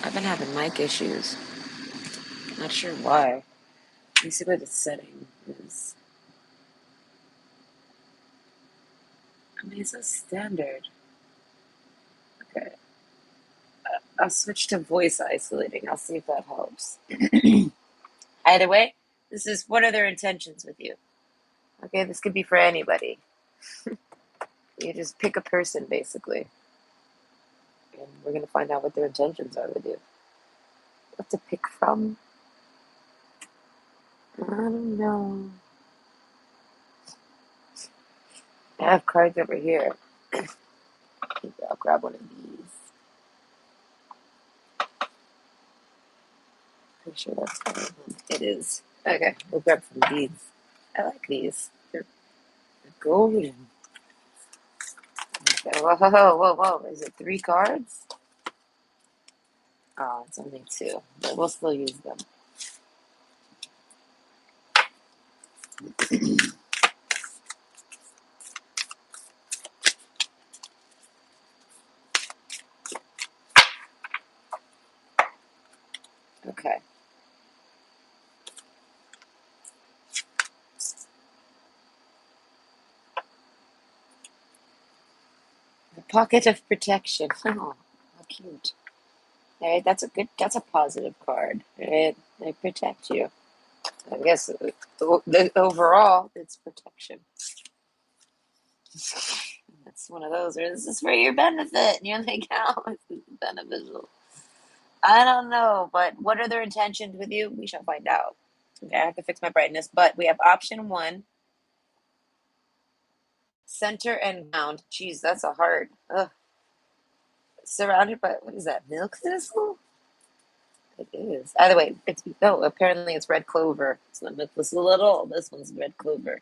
I've been having mic issues. Not sure why. Let me see what the setting is. I mean, it's a standard. Okay. I'll switch to voice isolating. I'll see if that helps. Either way, this is what are their intentions with you? Okay, this could be for anybody. You just pick a person, basically. And we're going to find out what their intentions are with you. What to pick from? I don't know. I have cards over here. Maybe I'll grab one of these. Pretty sure that's one of them. It is. Okay, we'll grab from these. I like these. They're golden. Okay, whoa, whoa, whoa. Is it 3 cards? Oh, it's only 2. But we'll still use them. Okay. The pocket of protection. Oh, how cute. All right, that's a positive card. All right, they protect you. I guess overall, it's protection. That's one of those where this is for your benefit. And you're like, how is this beneficial? I don't know, but what are their intentions with you? We shall find out. Okay, I have to fix my brightness, but we have option 1, center and ground. Jeez, that's a hard. Ugh. Surrounded by, what is that, milk thistle? It is. Either way, apparently it's red clover. It's not milk thistle at all. This one's red clover.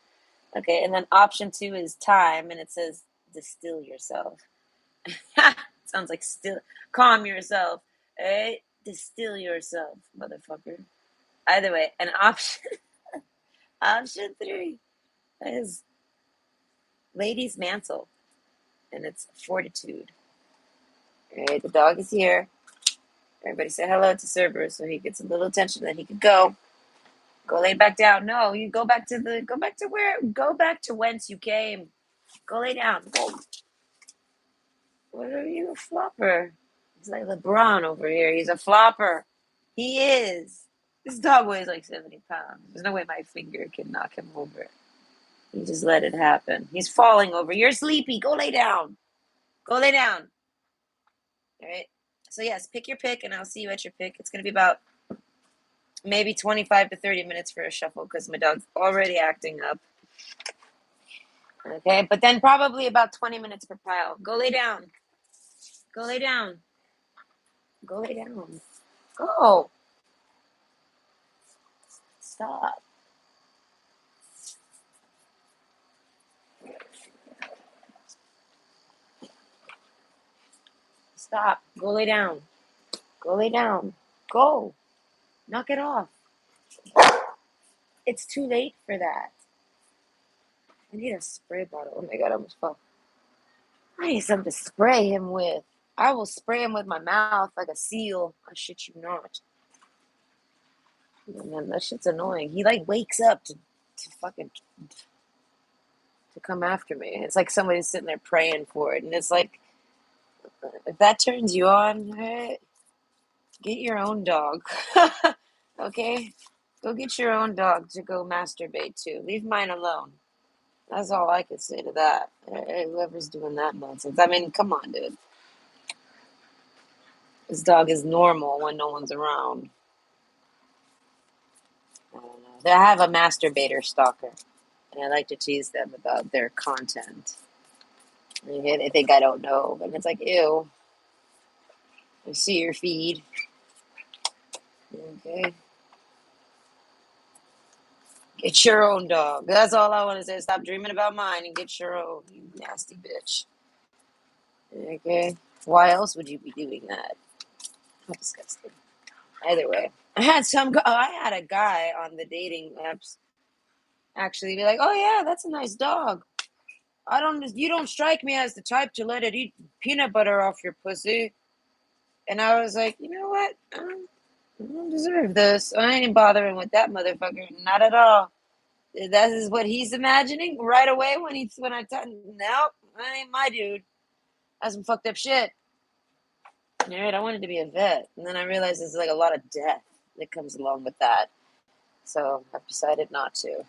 Okay, and then option 2 is time, and it says distill yourself. Sounds like still calm yourself. Right? Distill yourself, motherfucker. Either way, an option 3 is lady's mantle, and it's fortitude. All right, the dog is here. Everybody say hello to Cerberus so he gets a little attention, then he could go. Go lay back down. No, you go back to whence you came. Go lay down. Go. What are you, a flopper? He's like LeBron over here. He's a flopper. He is. This dog weighs like 70 pounds. There's no way my finger can knock him over. You just let it happen. He's falling over. You're sleepy. Go lay down. Go lay down. All right. So yes, pick your pick, and I'll see you at your pick. It's gonna be about maybe 25 to 30 minutes for a shuffle because my dog's already acting up. Okay, but then probably about 20 minutes per pile. Go lay down. Go lay down. Go lay down. Go. Stop. Stop. Go lay down. Go lay down. Go. Knock it off. It's too late for that. I need a spray bottle. Oh my god, I almost fell. I need something to spray him with. I will spray him with my mouth like a seal. I shit you not. Man, that shit's annoying. He like wakes up to fucking to come after me. It's like somebody's sitting there praying for it, and it's like, if that turns you on, right, get your own dog. Okay, go get your own dog to go masturbate to. Leave mine alone. That's all I could say to that. Whoever's doing that nonsense. I mean, come on, dude. This dog is normal when no one's around. I don't know. They have a masturbator stalker, and I like to tease them about their content. They think I don't know, but it's like, ew. I see your feed. Okay. Get your own dog. That's all I want to say. Stop dreaming about mine and get your own, you nasty bitch. Okay. Why else would you be doing that? How disgusting. Either way, I had a guy on the dating apps actually be like, "Oh yeah, that's a nice dog. You don't strike me as the type to let it eat peanut butter off your pussy." And I was like, you know what? I don't deserve this. I ain't bothering with that motherfucker. Not at all. That is what he's imagining right away when I tell nope, I ain't my dude. That's some fucked up shit. All right, I wanted to be a vet, and then I realized there's like a lot of death that comes along with that. So I've decided not to.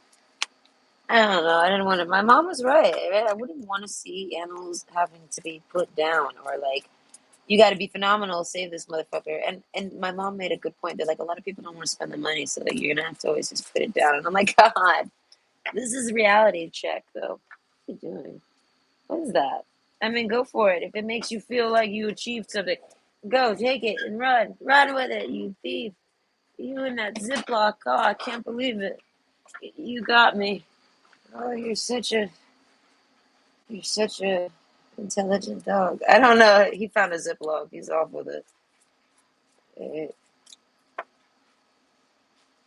I don't know. I didn't want to. My mom was right. Right? I wouldn't want to see animals having to be put down or like you got to be phenomenal, save this motherfucker. And my mom made a good point that like a lot of people don't want to spend the money, so like you're gonna have to always just put it down. And I'm like, God, this is a reality check, though. What are you doing? What is that? I mean, go for it. If it makes you feel like you achieved something, go take it and run. Run with it, you thief. You in that Ziploc. Oh, I can't believe it. You got me. Oh, you're such a intelligent dog. I don't know. He found a Ziploc. He's off with it. Eh,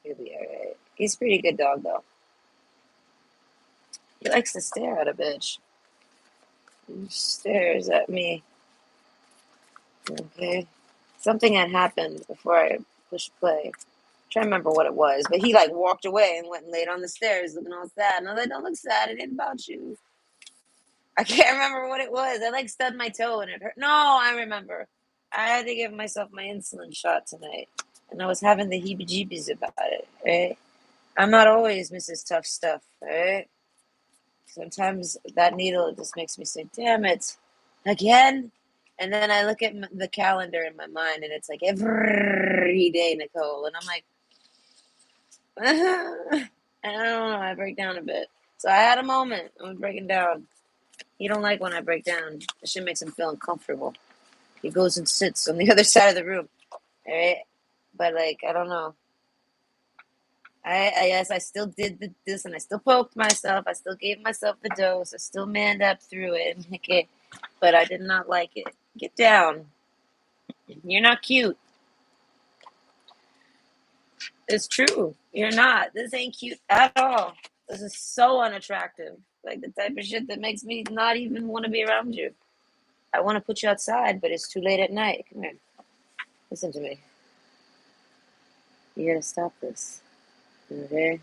He'll be alright. He's a pretty good dog, though. He likes to stare at a bitch. He stares at me. Okay. Something had happened before I pushed play. I'm trying to remember what it was, but he like walked away and went and laid on the stairs looking all sad. And I was like, don't look sad. It ain't about you. I can't remember what it was. I like stubbed my toe and it hurt. No, I remember. I had to give myself my insulin shot tonight. And I was having the heebie jeebies about it, right? I'm not always Mrs. Tough Stuff, right? Sometimes that needle just makes me say, damn it, again? And then I look at the calendar in my mind and it's like every day, Nicole. And I'm like, and I don't know, I break down a bit. So I had a moment. I was breaking down. He don't like when I break down. It shit makes him feel uncomfortable. He goes and sits on the other side of the room. All right? But like, I don't know. I guess I still did this and I still poked myself. I still gave myself the dose. I still manned up through it. Okay. But I did not like it. Get down. You're not cute. It's true. You're not. This ain't cute at all. This is so unattractive. Like the type of shit that makes me not even want to be around you. I want to put you outside, but it's too late at night. Come here. Listen to me. You gotta stop this. Okay?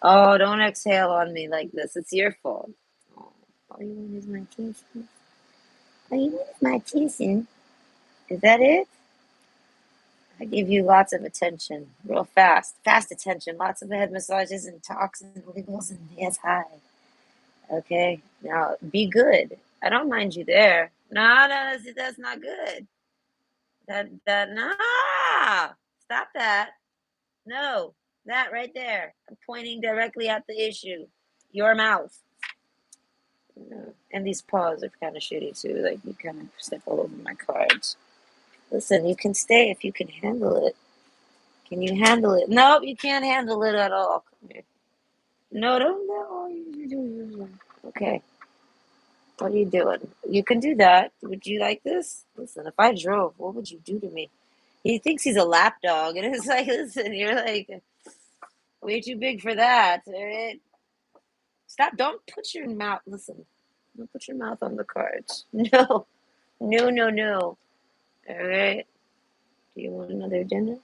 Oh, don't exhale on me like this. It's your fault. Oh, all you want is my attention. All you want is my attention. Is that it? I give you lots of attention, real fast. Fast attention. Lots of head massages and talks and wiggles and yes, hi. Okay? Now, be good. I don't mind you there. No, that's not good. Nah. Stop that. No, that right there. I'm pointing directly at the issue. Your mouth. No. And these paws are kind of shitty too. Like you kind of step all over my cards. Listen, you can stay if you can handle it. Can you handle it? Nope, you can't handle it at all. Come here. No, don't know. Okay. What are you doing? You can do that. Would you like this? Listen, if I drove, what would you do to me? He thinks he's a lap dog, and it's like, listen, you're like way too big for that. All right? Stop. Don't put your mouth. Listen. Don't put your mouth on the cards. No. No, no, no. All right. Do you want another dinner?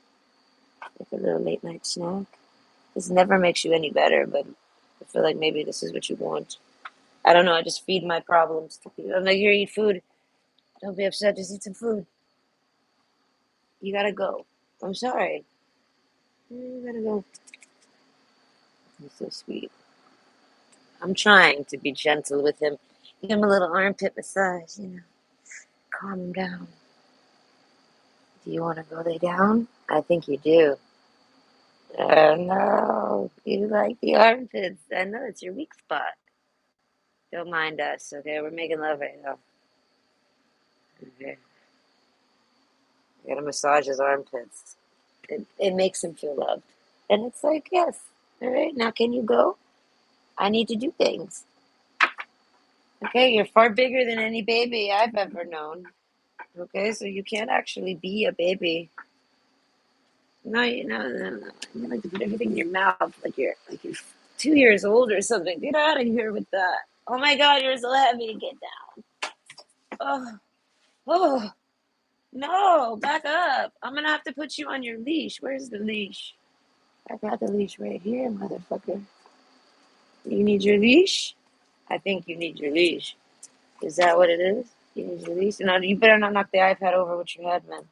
Like a little late night snack? This never makes you any better, but I feel like maybe this is what you want. I don't know. I just feed my problems to people. I'm like, here, eat food. Don't be upset. Just eat some food. You gotta go. I'm sorry. You gotta go. You're so sweet. I'm trying to be gentle with him. Give him a little armpit massage, calm him down. Do you want to go lay down? I think you do. Oh no, you like the armpits. I know it's your weak spot. Don't mind us, okay? We're making love right now. Okay. I gotta massage his armpits. It makes him feel loved. And it's like, yes. All right, now can you go? I need to do things. Okay, you're far bigger than any baby I've ever known. Okay, so you can't actually be a baby. No, no. You like to put everything in your mouth like you're 2 years old or something. Get out of here with that. Oh my God, you're so heavy. Get down. Oh, oh. No, back up. I'm gonna have to put you on your leash. Where's the leash? I got the leash right here, motherfucker. You need your leash? I think you need your leash. Is that what it is? You need your leash? No, you better not knock the iPad over with your head, man.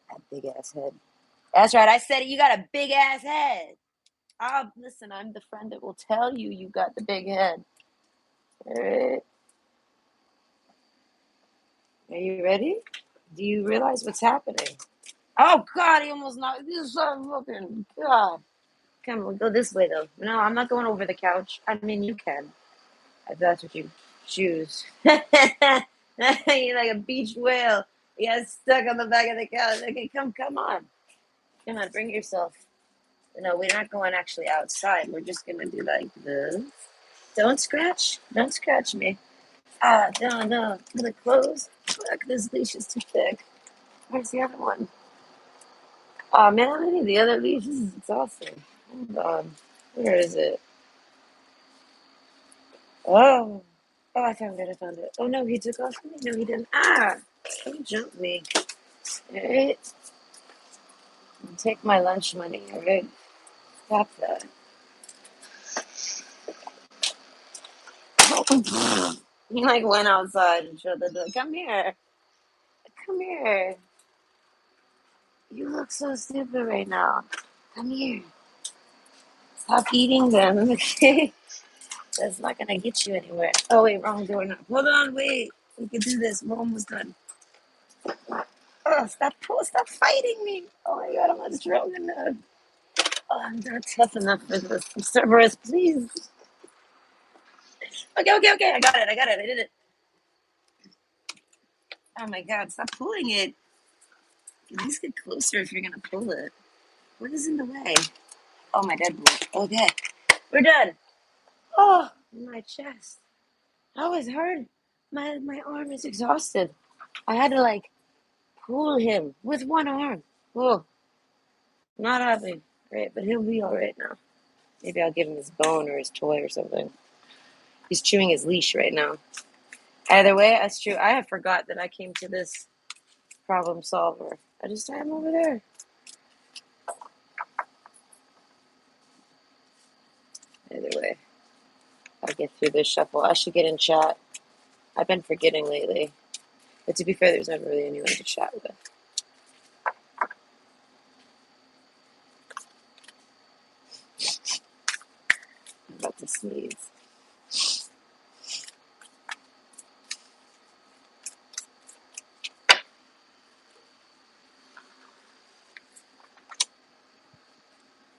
That big ass head. That's right. I said it. You got a big ass head. Listen, I'm the friend that will tell you you got the big head. All right. Are you ready? Do you realize what's happening? Oh God, he almost knocked this fucking God. Come on, we'll go this way though. No, I'm not going over the couch. I mean, you can, if that's what you choose. You're like a beach whale. You got stuck on the back of the couch. Okay, come on. Come on, bring yourself. No, we're not going actually outside. We're just gonna do like this. Don't scratch. Don't scratch me. No. I'm gonna close. Fuck, this leash is too thick. Where's the other one? Oh man, I need the other leash. This is exhausting. Hold on. Where is it? Oh. Oh, I found it. I found it. Oh no, he took off from me. No, he didn't. Don't jump me. Alright. Take my lunch money, alright? Stop that. He like went outside and shut the door. Come here. Come here. You look so stupid right now. Come here. Stop eating them, okay? That's not gonna get you anywhere. Oh wait, wrong door now. Hold on, wait. We can do this. We're almost done. Oh, stop fighting me. Oh my god, I'm not strong enough. Oh, I'm not tough enough for this. Cerberus, please. Okay. I got it. I did it. Oh my god, stop pulling it. At least get closer if you're gonna pull it. What is in the way? Oh, my deadbolt. Okay, we're done. Oh, my chest. That was hard. My arm is exhausted. I had to like pull him with one arm. Oh, not happy. Right, but he'll be all right now. Maybe I'll give him his bone or his toy or something. He's chewing his leash right now. Either way, that's true. I have forgot that I came to this problem solver. I just had him over there. Either way, I'll get through this shuffle. I should get in chat. I've been forgetting lately. But to be fair, there's never really anyone to chat with. I'm about to sneeze.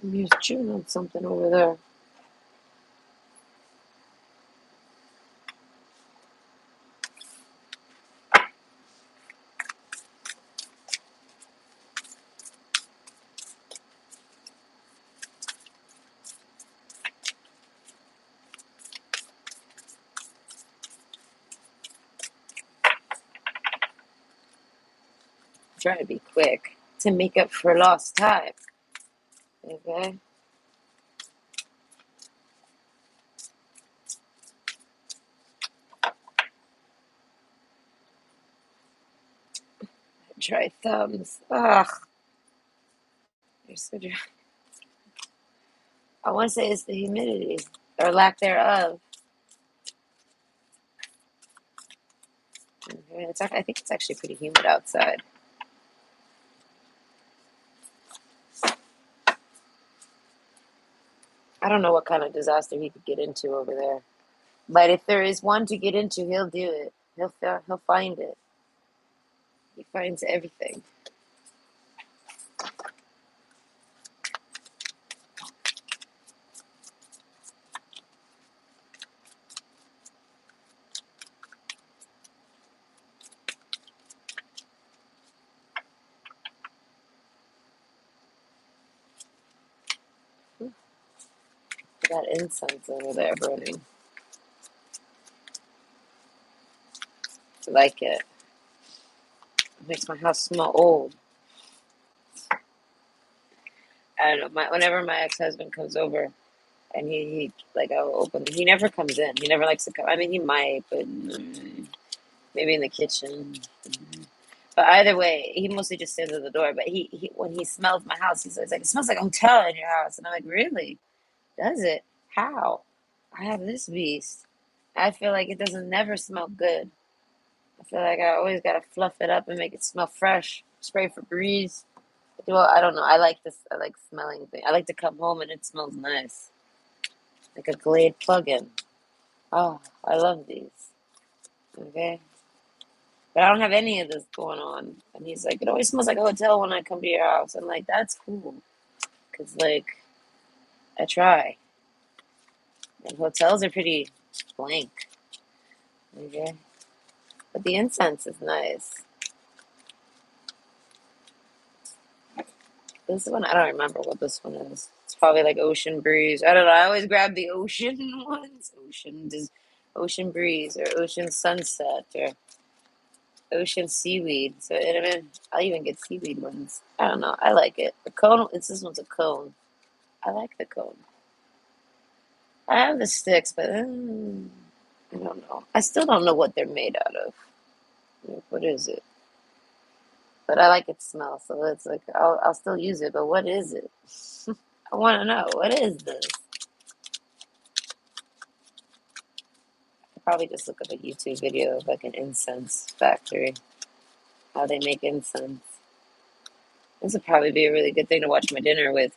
And he's chewing on something over there. I'm trying to be quick to make up for lost time. Okay? Dry thumbs. Ugh. They're so dry. I want to say it's the humidity or lack thereof. Okay, I think it's actually pretty humid outside. I don't know what kind of disaster he could get into over there. But if there is one to get into, he'll do it. He'll find it. He finds everything. That incense over there burning. I like it. It makes my house smell old. I don't know. Whenever my ex-husband comes over, and he like I'll open. He never comes in. He never likes to come. I mean, he might, but maybe in the kitchen. But either way, he mostly just stands at the door. But he when he smells my house, he's always like, "It smells like a hotel in your house." And I'm like, "Really? Does it? How? I have this beast." I feel like it doesn't never smell good. I feel like I always gotta fluff it up and make it smell fresh. Spray Febreze. Well, I don't know. I like this. I like smelling things. I like to come home and it smells nice, like a Glade plug-in. Oh, I love these. Okay, but I don't have any of this going on. And he's like, it always smells like a hotel when I come to your house. I'm like, that's cool, cause like I try, and hotels are pretty blank. Okay, but the incense is nice. This one, I don't remember what this one is. It's probably like Ocean Breeze. I don't know. I always grab the ocean ones. Ocean Breeze or Ocean Sunset or Ocean Seaweed. So I mean, I'll even get seaweed ones. I don't know. I like it. The cone. This one's a cone. I like the cone. I have the sticks, but I don't know. I still don't know what they're made out of. Like, what is it? But I like its smell, so it's like I'll still use it. But what is it? I want to know what is this. Probably just look up a YouTube video of like an incense factory, how they make incense. This would probably be a really good thing to watch my dinner with.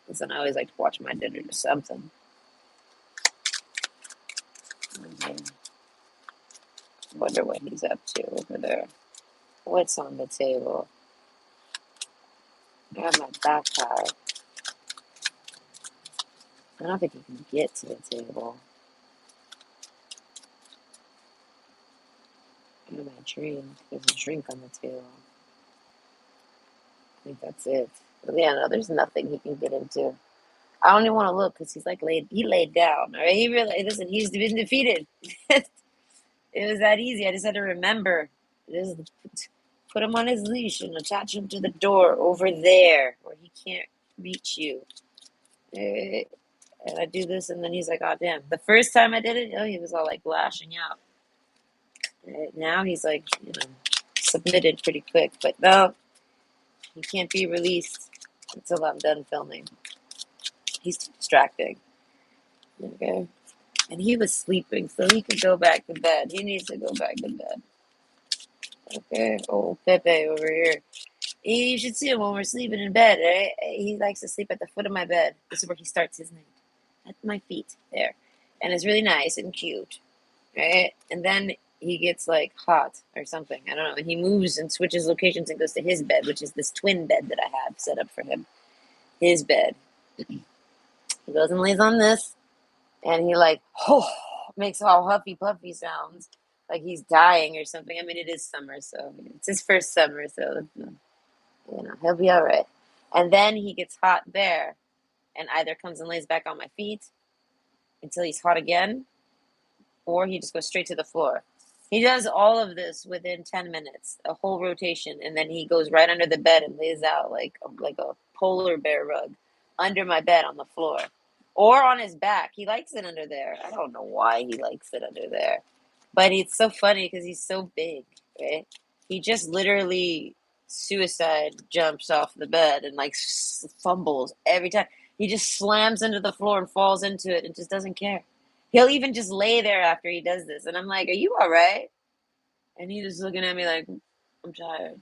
Listen, I always like to watch my dinner to something. Okay. Wonder what he's up to over there. What's on the table? I have my backpack. I don't think he can get to the table. I have my drink. There's a drink on the table. I think that's it. But yeah, no, there's nothing he can get into. I don't even want to look because he's like he laid down. All right, he really listen. He's been defeated. It was that easy. I just had to remember. Just put him on his leash and attach him to the door over there where he can't reach you. And I do this, and then he's like, "Oh damn!" The first time I did it, he was all like lashing out. Now he's like, submitted pretty quick. But no, he can't be released until I'm done filming. He's too distracting. Okay. And he was sleeping, so he could go back to bed. He needs to go back to bed. Okay. Oh, Pepe over here. You should see him when we're sleeping in bed, right? He likes to sleep at the foot of my bed. This is where he starts his night. At my feet, there. And it's really nice and cute, right? And then he gets like hot or something. I don't know. And he moves and switches locations and goes to his bed, which is this twin bed that I have set up for him. His bed. He goes and lays on this, and he like, makes all huffy puffy sounds, like he's dying or something. I mean, it is summer, so it's his first summer, so he'll be all right. And then he gets hot there, and either comes and lays back on my feet until he's hot again, or he just goes straight to the floor. He does all of this within 10 minutes, a whole rotation, and then he goes right under the bed and lays out like a polar bear rug under my bed on the floor. Or on his back. He likes it under there. I don't know why he likes it under there. But it's so funny because he's so big, right? He just literally suicide jumps off the bed and like fumbles every time. He just slams into the floor and falls into it and just doesn't care. He'll even just lay there after he does this. And I'm like, "Are you all right?" And he's just looking at me like, "I'm tired."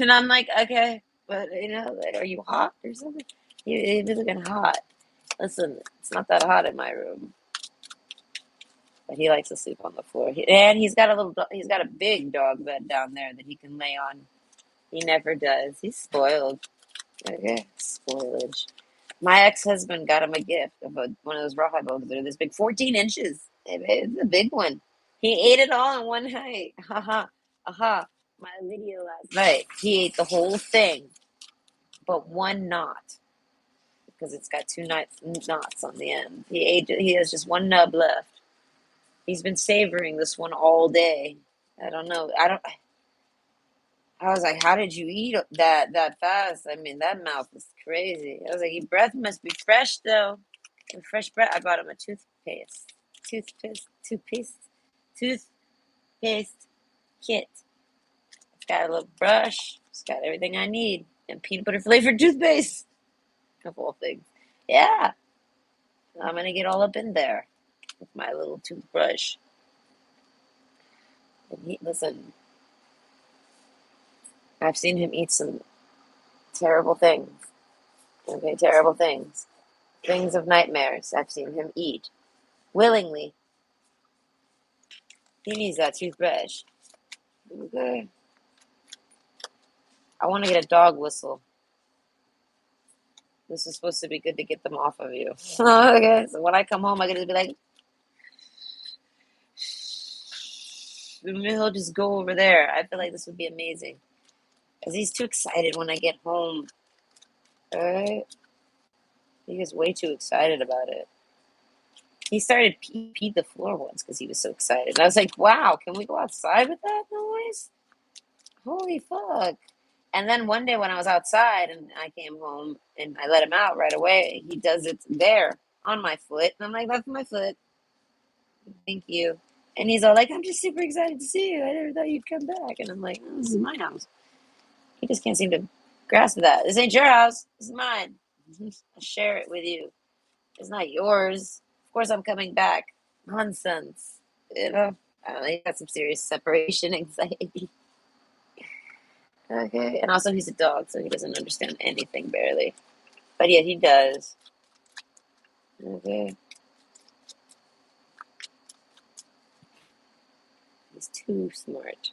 And I'm like, "Okay, but like, are you hot or something?" He's looking hot. Listen, it's not that hot in my room, but he likes to sleep on the floor. And he's got he's got a big dog bed down there that he can lay on. He never does. He's spoiled. Okay, spoilage. My ex-husband got him a gift of one of those rawhide bows. They're this big, 14 inches. It's a big one. He ate it all in one night. Haha, aha. My video last night. He ate the whole thing, but one knot. Because it's got two knots on the end. He has just one nub left. He's been savoring this one all day. I don't know. I was like, how did you eat that fast? I mean, that mouth is crazy. I was like, your breath must be fresh though. And fresh breath. I bought him a toothpaste kit. got a little brush. It's got everything I need. And peanut butter flavored toothpaste. Of all things. Yeah. I'm gonna get all up in there with my little toothbrush. And listen, I've seen him eat some terrible things. Okay, terrible things. Things of nightmares. I've seen him eat willingly. He needs that toothbrush. Okay. I want to get a dog whistle. This is supposed to be good to get them off of you. Okay, so when I come home, I gotta be like, he'll just go over there. I feel like this would be amazing. Because he's too excited when I get home. Alright? He gets way too excited about it. He started pee the floor once because he was so excited. And I was like, wow, can we go outside with that noise? Holy fuck. And then one day when I was outside and I came home and I let him out right away, he does it there on my foot. And I'm like, that's my foot. Thank you. And he's all like, I'm just super excited to see you. I never thought you'd come back. And I'm like, oh, this is my house. He just can't seem to grasp that. This ain't your house. This is mine. I share it with you. It's not yours. Of course I'm coming back. Nonsense. You know? I don't know. He got some serious separation anxiety. Okay. And also he's a dog, so he doesn't understand anything barely. But yeah, he does. Okay. He's too smart.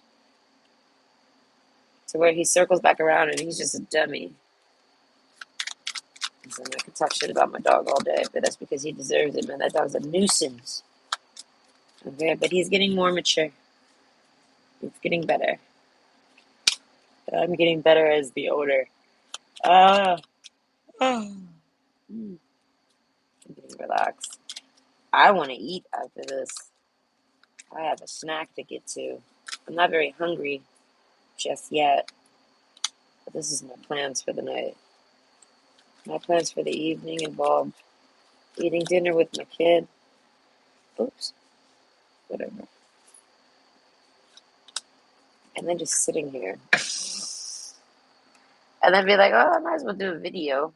To where he circles back around and he's just a dummy. So I can talk shit about my dog all day, but that's because he deserves it, man. That dog's a nuisance. Okay, but he's getting more mature. He's getting better. I'm getting better as the owner. Ah, I'm getting relaxed. I want to eat after this. I have a snack to get to. I'm not very hungry just yet, but this is my plans for the night. My plans for the evening involve eating dinner with my kid. Oops, whatever. And then just sitting here. And then be like, oh, I might as well do a video.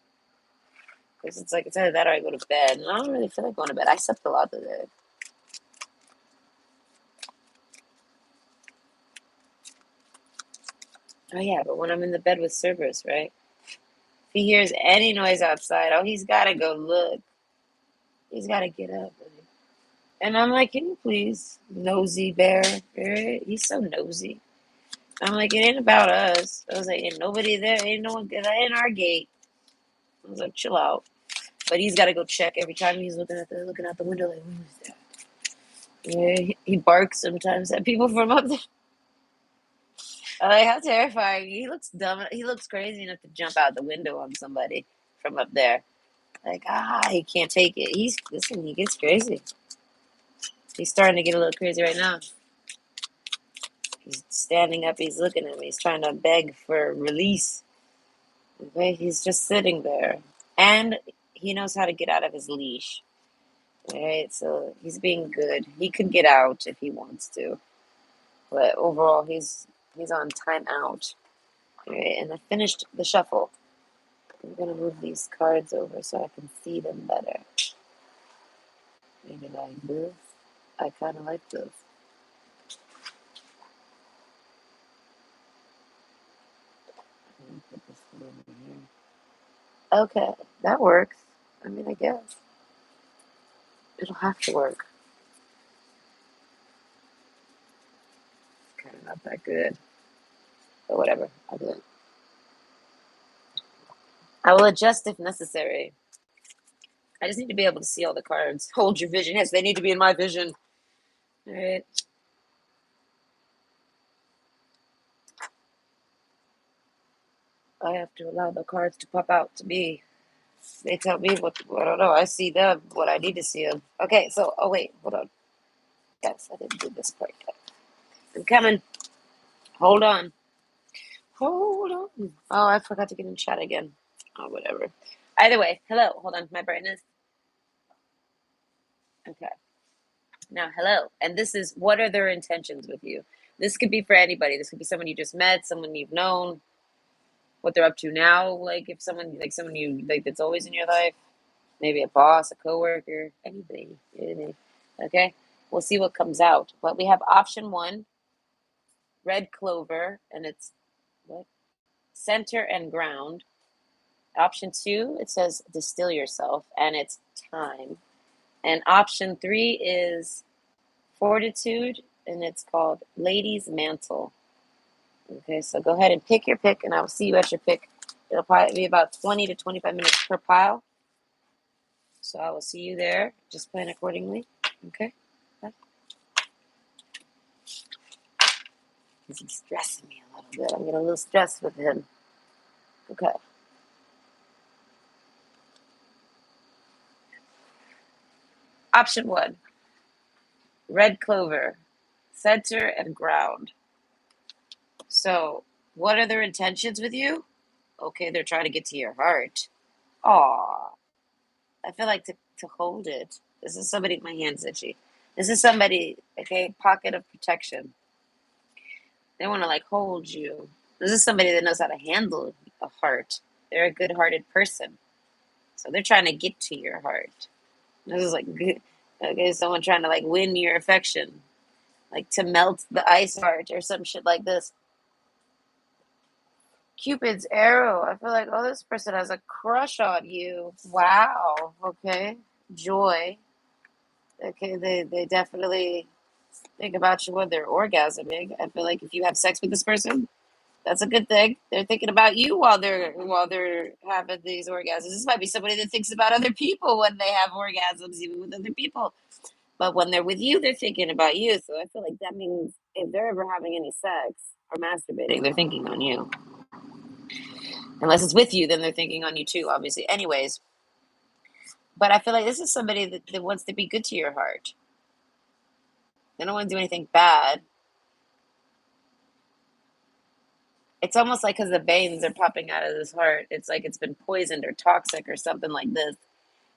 Because it's like, it's either that or I go to bed. And I don't really feel like going to bed. I slept a lot today. Oh, yeah, but when I'm in the bed with Cerberus, right? If he hears any noise outside, oh, he's got to go look. He's got to get up. And I'm like, can you please, nosy bear? Right? He's so nosy. I'm like, it ain't about us. I was like, ain't nobody there. Ain't no one in our gate. I was like, chill out. But he's got to go check every time he's looking out the window like, who's that? Yeah, he barks sometimes at people from up there. Like, how terrifying. He looks dumb. He looks crazy enough to jump out the window on somebody from up there. Like, he can't take it. Listen, he gets crazy. He's starting to get a little crazy right now. He's standing up. He's looking at me. He's trying to beg for release. Okay, he's just sitting there. And he knows how to get out of his leash. Right, so he's being good. He could get out if he wants to. But overall, he's on timeout. Right, and I finished the shuffle. I'm gonna move these cards over so I can see them better. Maybe like this. I kind of like this. I'm gonna put this one over here. Okay, that works. I mean, I guess it'll have to work. Kind of not that good, but whatever. I'll do it. I will adjust if necessary. I just need to be able to see all the cards. Hold your vision. Yes, they need to be in my vision. All right. I have to allow the cards to pop out to me. They tell me I don't know. I see them, what I need to see them. Okay, so, oh wait, hold on. Yes, I didn't do this part yet. I'm coming. Hold on. Hold on. Oh, I forgot to get in chat again. Oh, whatever. Either way, hello. Hold on, my brightness. Okay. Now, hello. And this is, what are their intentions with you? This could be for anybody. This could be someone you just met, someone you've known, what they're up to now. Like if someone you like that's always in your life, maybe a boss, a coworker, anybody. Okay, we'll see what comes out. But we have option one, red clover, and it's what? Center and ground. Option two, it says distill yourself, and it's time. And option three is fortitude, and it's called lady's mantle. Okay, so go ahead and pick your pick, and I will see you at your pick. It'll probably be about 20 to 25 minutes per pile. So I will see you there. Just plan accordingly. Okay? He's stressing me a little bit. I'm getting a little stressed with him. Okay. Option one, red clover, center and ground. So, what are their intentions with you? Okay, they're trying to get to your heart. Aw, I feel like to hold it. This is somebody, my hand's itchy. This is somebody, okay, pocket of protection. They want to like hold you. This is somebody that knows how to handle a heart. They're a good hearted person. So they're trying to get to your heart. This is like good. Okay, someone trying to like win your affection, like to melt the ice heart or some shit like this. Cupid's arrow. I feel like, oh, this person has a crush on you. Wow. Okay. Joy. Okay, they definitely think about you when they're orgasming. I feel like if you have sex with this person, that's a good thing. They're thinking about you while they're having these orgasms. This might be somebody that thinks about other people when they have orgasms, even with other people. But when they're with you, they're thinking about you. So I feel like that means if they're ever having any sex or masturbating, they're thinking on you. Unless it's with you, then they're thinking on you too, obviously. Anyways, but I feel like this is somebody that wants to be good to your heart. They don't want to do anything bad. It's almost like because the veins are popping out of this heart, it's like it's been poisoned or toxic or something like this.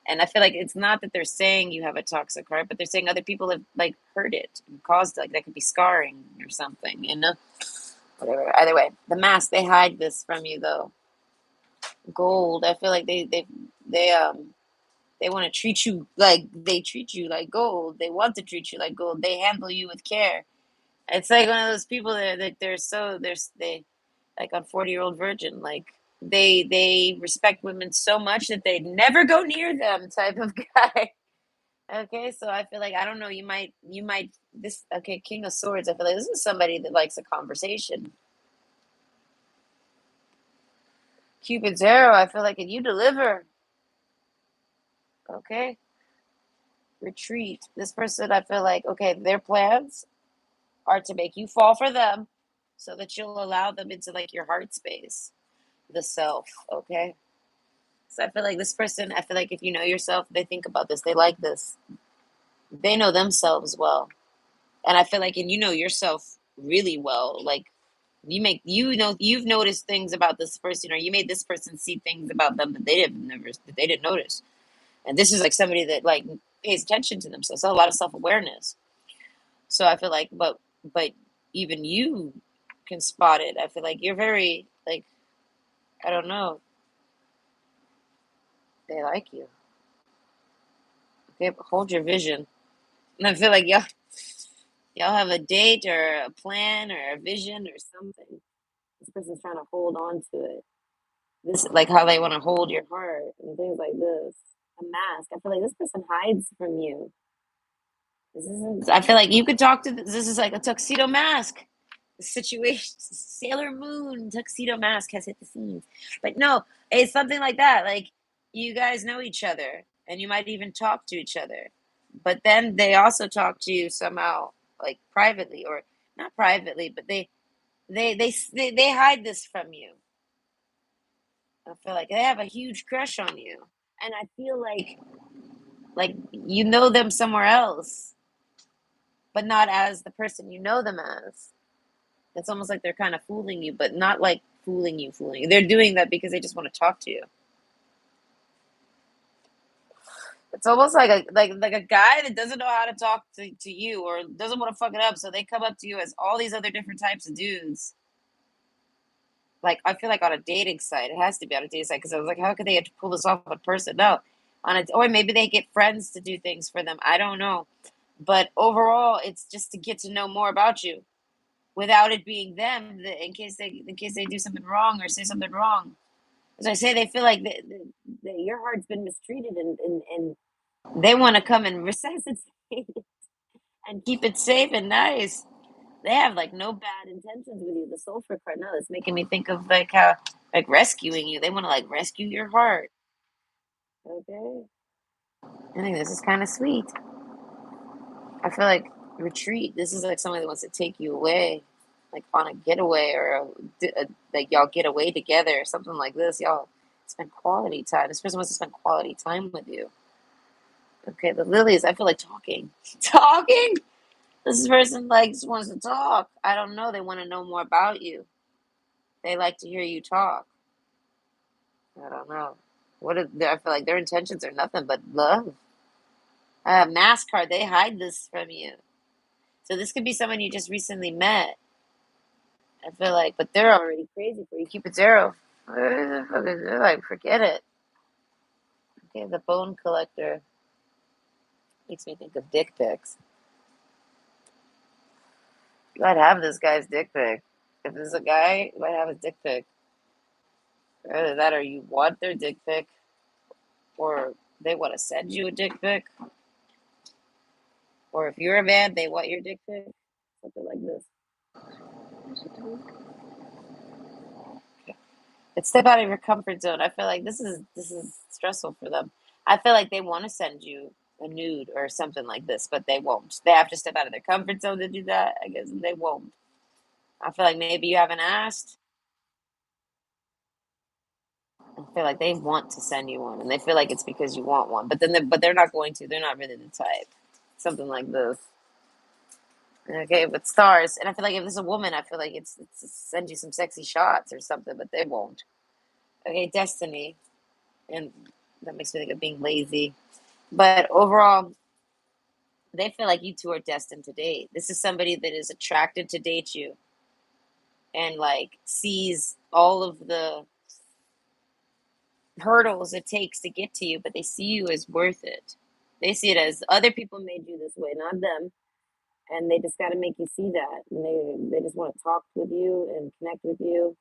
And I feel like it's not that they're saying you have a toxic heart, but they're saying other people have like hurt it and caused like that could be scarring or something, you know? Whatever. Either way, the mask, they hide this from you though. Gold. I feel like they want to treat you like they treat you like gold. They want to treat you like gold. They handle you with care. It's like one of those people that they like on 40-Year-Old Virgin, like they respect women so much that they never go near them type of guy. Okay, so I feel like I don't know, you might this okay, King of Swords, I feel like this is somebody that likes a conversation. Cupid's arrow, I feel like if you deliver, okay, retreat. This person, I feel like, okay, their plans are to make you fall for them so that you'll allow them into like your heart space, the self, okay? So I feel like this person, I feel like if you know yourself, they think about this, they like this. They know themselves well. And I feel like and you know yourself really well. Like you've noticed things about this person or you made this person see things about them that they didn't notice. And this is like somebody that like pays attention to themselves. So a lot of self-awareness. So I feel like but even you can spot it. I feel like you're very like I don't know. They like you. Okay, but hold your vision. And I feel like y'all have a date or a plan or a vision or something. This person's trying to hold on to it. This like how they want to hold your heart and things like this. A mask. I feel like this person hides from you. This isn't. I feel like you could talk to. This is like a tuxedo mask. The situation. Sailor Moon tuxedo mask has hit the scene. But no, it's something like that. Like you guys know each other, and you might even talk to each other. But then they also talk to you somehow, like privately or not privately, but they hide this from you. I feel like they have a huge crush on you, and I feel like you know them somewhere else, but not as the person you know them as. It's almost like they're kind of fooling you, but not like fooling you. They're doing that because they just want to talk to you. It's almost like a guy that doesn't know how to talk to you or doesn't want to fuck it up, so they come up to you as all these other different types of dudes. Like I feel like on a dating site, it has to be on a dating site because I was like, how could they have to pull this off in person? No, on a or maybe they get friends to do things for them. I don't know, but overall, it's just to get to know more about you without it being them. In case they do something wrong or say something wrong. As I say, they feel like your heart's been mistreated and they want to come and resuscitate it and keep it safe and nice. They have like no bad intentions with you. The sulfur card, no, it's making me think of like how like rescuing you. They want to like rescue your heart. Okay, I think this is kind of sweet. I feel like retreat. This is like somebody that wants to take you away, like on a getaway or like y'all get away together or something like this. Y'all spend quality time. This person wants to spend quality time with you. Okay, the lilies. I feel like talking, talking. This person like just wants to talk. I don't know. They want to know more about you. They like to hear you talk. I don't know. I feel like their intentions are nothing but love. Mask card. They hide this from you. So this could be someone you just recently met. I feel like, but they're already crazy for you. Keep it zero. They're like, forget it. Okay, the bone collector makes me think of dick pics. You might have this guy's dick pic. If there's a guy, you might have his dick pic. Either that or you want their dick pic, or they want to send you a dick pic, or if you're a man, they want your dick pic. Something like this. It's step out of your comfort zone. I feel like this is stressful for them. I feel like they want to send you a nude or something like this, but they won't. They have to step out of their comfort zone to do that. I guess they won't. I feel like maybe you haven't asked. I feel like they want to send you one, and they feel like it's because you want one. But they're not going to. They're not really the type. Something like this. Okay, with stars, and I feel like if it's a woman, I feel like it's to send you some sexy shots or something, but they won't. Okay, destiny, and that makes me think of being lazy. But overall, they feel like you two are destined to date. This is somebody that is attracted to date you and like sees all of the hurdles it takes to get to you, but they see you as worth it. They see it as other people made you this way, not them. And they just got to make you see that. And they just want to talk with you and connect with you,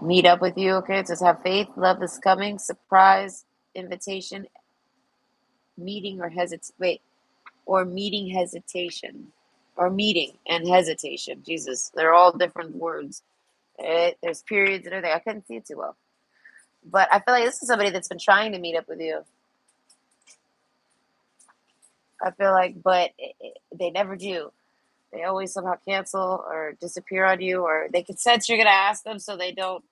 meet up with you. Okay, just have faith. Love is coming. Surprise, invitation, meeting or hesitate. Wait, or meeting hesitation, or meeting and hesitation. Jesus, they're all different words. There's periods and everything. I couldn't see it too well, but I feel like this is somebody that's been trying to meet up with you. I feel like, but they never do. They always somehow cancel or disappear on you, or they can sense you're gonna ask them, so they don't.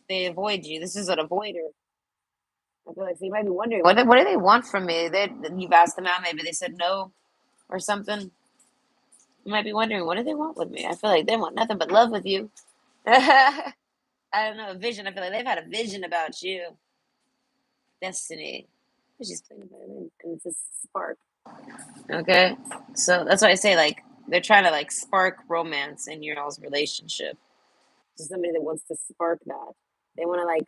They avoid you. This is an avoider. I feel like so you might be wondering what do they want from me? You've asked them out, maybe they said no or something. You might be wondering what do they want with me. I feel like they want nothing but love with you. I don't know, a vision. I feel like they've had a vision about you. Destiny. She's playing the violin, and it's a spark. Okay, so that's why I say like they're trying to like spark romance in your all's relationship. To somebody that wants to spark that. They want to like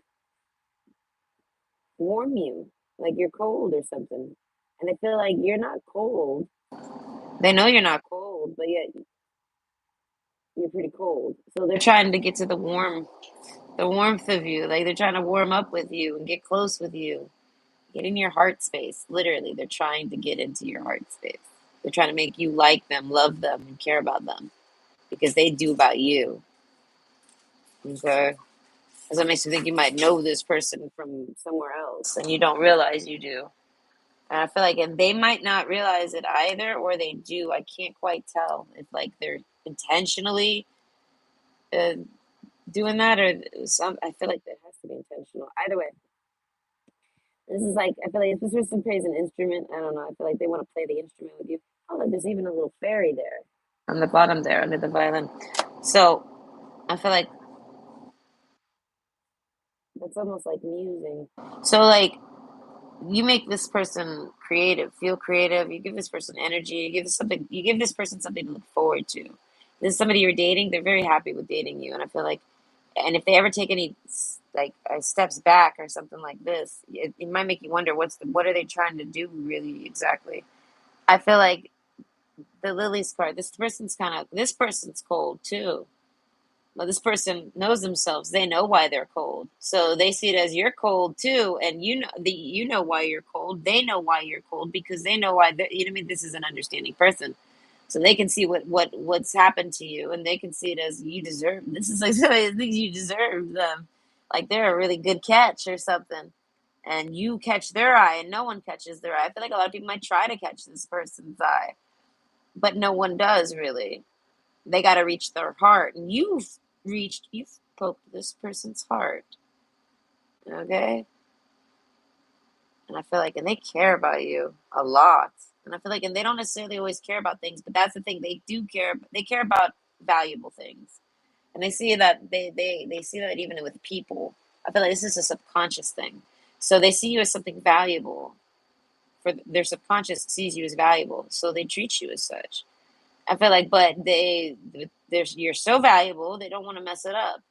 warm you, like you're cold or something, and they feel like you're not cold. They know you're not cold, but yet you're pretty cold. So they're trying to get to the warmth of you. Like they're trying to warm up with you and get close with you, get in your heart space. Literally, they're trying to get into your heart space. They're trying to make you like them, love them, and care about them because they do about you. Okay. Because that makes you think you might know this person from somewhere else and you don't realize you do. And I feel like if they might not realize it either, or they do. I can't quite tell if like they're intentionally uh, doing that or some. I feel like that has to be intentional. Either way, this is like I feel like if this person plays an instrument, I don't know. I feel like they want to play the instrument with you. Oh, look, there's even a little fairy there on the bottom there under the violin. So I feel like that's almost like musing. So like You make this person creative, feel creative. You give this person energy. You give this something. You give this person something to look forward to. This is somebody you're dating. They're very happy with dating you, and I feel like, and if they ever take any like steps back or something like this, it might make you wonder what are they trying to do really exactly. I feel like the Lily's card. This person's cold too. Well, this person knows themselves. They know why they're cold. So they see it as you're cold too, and you know why you're cold. They know why you're cold because they know why. You know, what I mean, this is an understanding person, so they can see what's happened to you, and they can see it as you deserve. This is like somebody that thinks you deserve them, like they're a really good catch or something, and you catch their eye, and no one catches their eye. I feel like a lot of people might try to catch this person's eye, but no one does really. They got to reach their heart, and you've poked this person's heart, okay? And I feel like, and they care about you a lot, and I feel like, and they don't necessarily always care about things, but that's the thing, they do care. They care about valuable things, and they see that they see that even with people. I feel like this is a subconscious thing, so they see you as something valuable. For their subconscious sees you as valuable, so they treat you as such. I feel like, but you're so valuable, they don't want to mess it up.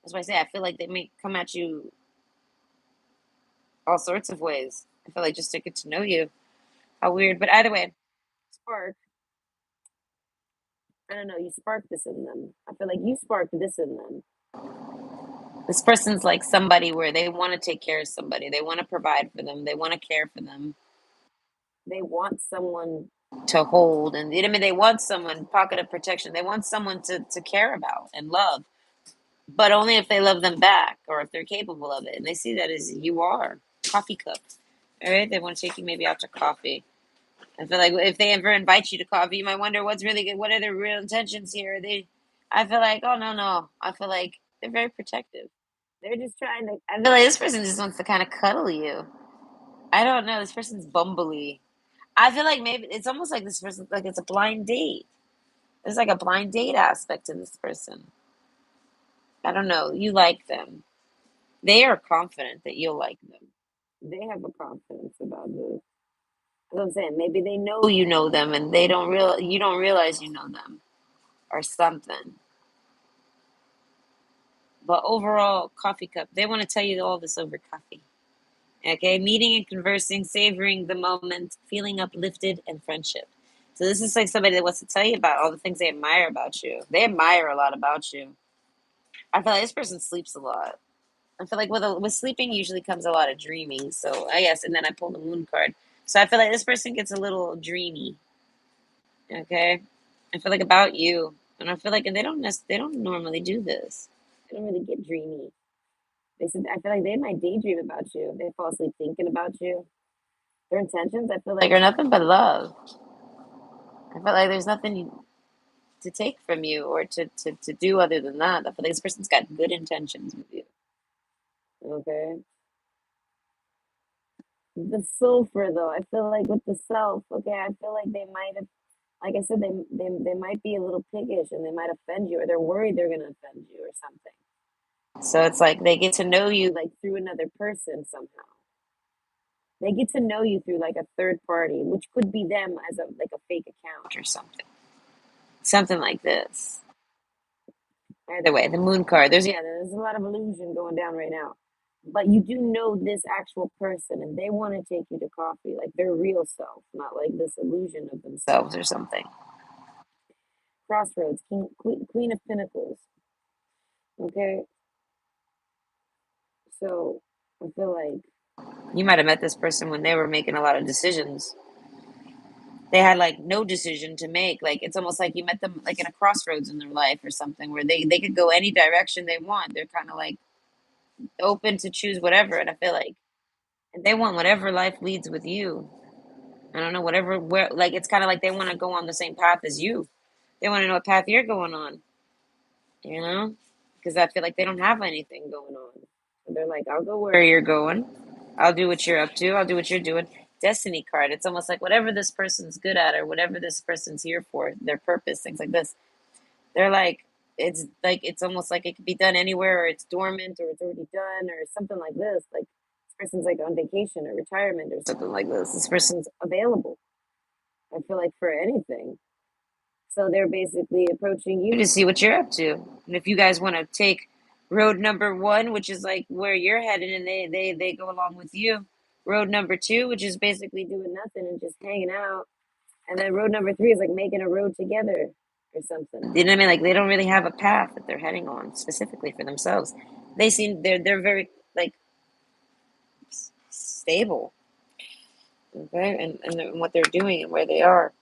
That's why I say I feel like they may come at you all sorts of ways. I feel like just to get to know you. How weird. But either way, spark. I don't know. You spark this in them. I feel like you sparked this in them. This person's like somebody where they want to take care of somebody. They want to provide for them. They want to care for them. They want someone to hold, and you know what I mean, they want someone pocket of protection. They want someone to care about and love, but only if they love them back or if they're capable of it. And they see that as you are. Coffee cup. All right, they want to take you maybe out to coffee. I feel like if they ever invite you to coffee, you might wonder what's really good. What are their real intentions here? They, I feel like, oh no, no. I feel like they're very protective. They're just trying to. I feel like this person just wants to kind of cuddle you. I don't know. This person's bumbly. I feel like maybe it's almost like this person, like it's a blind date. There's like a blind date aspect to this person. I don't know. You like them. They are confident that you'll like them. They have a confidence about this. What I'm saying, maybe they know you know them, and they don't real you don't realize you know them or something. But overall, coffee cup. They want to tell you all this over coffee. Okay, meeting and conversing, savoring the moment, feeling uplifted, and friendship. So this is like somebody that wants to tell you about all the things they admire about you. They admire a lot about you. I feel like this person sleeps a lot. I feel like with sleeping usually comes a lot of dreaming. So I guess, and then I pulled the moon card. So I feel like this person gets a little dreamy. Okay, I feel like about you, and I feel like and they don't normally do this. They don't really get dreamy. They said I feel like they might daydream about you. They fall asleep thinking about you. Their intentions, I feel like, are nothing but love. I feel like there's nothing to take from you or to do other than that. I feel like this person's got good intentions with you. Okay. The sulfur, though, I feel like with the self, okay, I feel like they might have, like I said, they might be a little piggish and they might offend you, or they're worried they're gonna offend you or something. So it's like they get to know you like through another person somehow. They get to know you through like a third party, which could be them as a like a fake account or something. Something like this. Either way, the moon card. There's a lot of illusion going down right now. But you do know this actual person and they want to take you to coffee, like their real self, not like this illusion of themselves or something. Crossroads, Queen of Pentacles. Okay, so I feel like you might have met this person when they were making a lot of decisions. They had like no decision to make. Like it's almost like you met them like in a crossroads in their life or something where they could go any direction they want. They're kind of like open to choose whatever. And I feel like and they want whatever life leads with you. I don't know, whatever where like it's kind of like they want to go on the same path as you. They want to know what path you're going on, you know? Because I feel like they don't have anything going on. So they're like, I'll go where you're going. I'll do what you're up to. I'll do what you're doing. Destiny card. It's almost like whatever this person's good at or whatever this person's here for, their purpose, things like this. They're like it's almost like it could be done anywhere or it's dormant or it's already done or something like this. Like this person's like on vacation or retirement or something like this. This person's available, I feel like, for anything. So they're basically approaching you to see what you're up to. And if you guys want to take road number one, which is like where you're headed, and they go along with you. Road number two, which is basically doing nothing and just hanging out. And then road number three is like making a road together or something. You know what I mean? Like they don't really have a path that they're heading on specifically for themselves. They seem they're very like stable, okay, and what they're doing and where they are.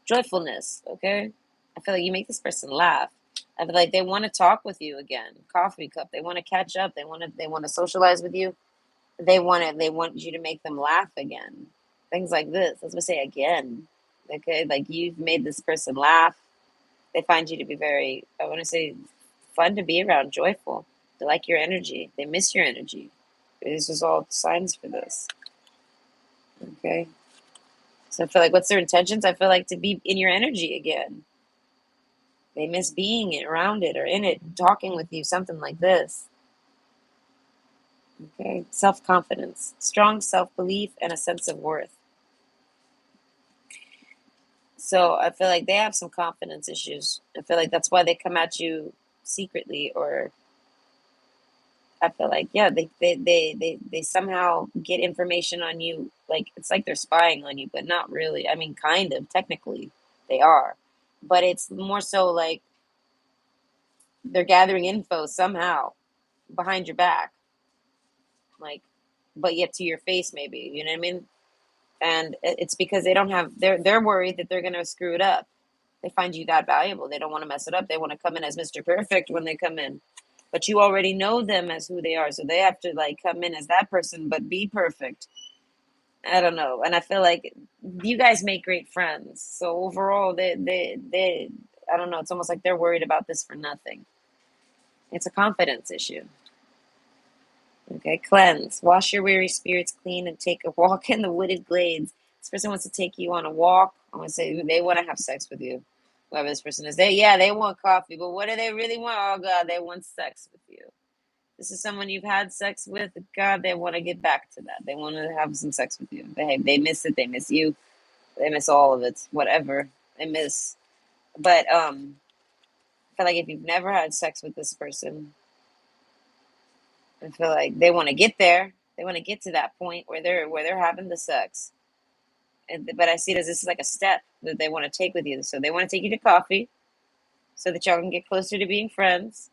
Joyfulness, okay. I feel like you make this person laugh. I feel like they want to talk with you again. Coffee cup. They want to catch up. They want to socialize with you. They want you to make them laugh again. Things like this. Let's just say again. Okay, like you've made this person laugh. They find you to be very, I want to say, fun to be around, joyful. They like your energy. They miss your energy. This is all signs for this. Okay. So I feel like what's their intentions? I feel like to be in your energy again. They miss being around it or in it, talking with you, something like this. Okay. Self confidence, strong self belief, and a sense of worth. So I feel like they have some confidence issues. I feel like that's why they come at you secretly, or I feel like, yeah, they somehow get information on you. Like it's like they're spying on you, but not really. I mean, kind of, technically, they are. But it's more so like they're gathering info somehow behind your back, like, but yet to your face, maybe. You know what I mean? And it's because they don't have. They're worried that they're gonna screw it up. They find you that valuable. They don't want to mess it up. They want to come in as Mr. Perfect when they come in. But you already know them as who they are. So they have to like come in as that person, but be perfect. I don't know. And I feel like you guys make great friends. So overall, they I don't know. It's almost like they're worried about this for nothing. It's a confidence issue. Okay, cleanse. Wash your weary spirits clean and take a walk in the wooded glades. This person wants to take you on a walk. I want to say they want to have sex with you. Whoever this person is. They want coffee, but what do they really want? Oh God, they want sex with you. This is someone you've had sex with. God, they want to get back to that. They want to have some sex with you. They miss it. They miss you. They miss all of it. Whatever they miss. But I feel like if you've never had sex with this person, I feel like they want to get there. They want to get to that point where they're having the sex. But I see it as this is like a step that they want to take with you. So they want to take you to coffee so that y'all can get closer to being friends.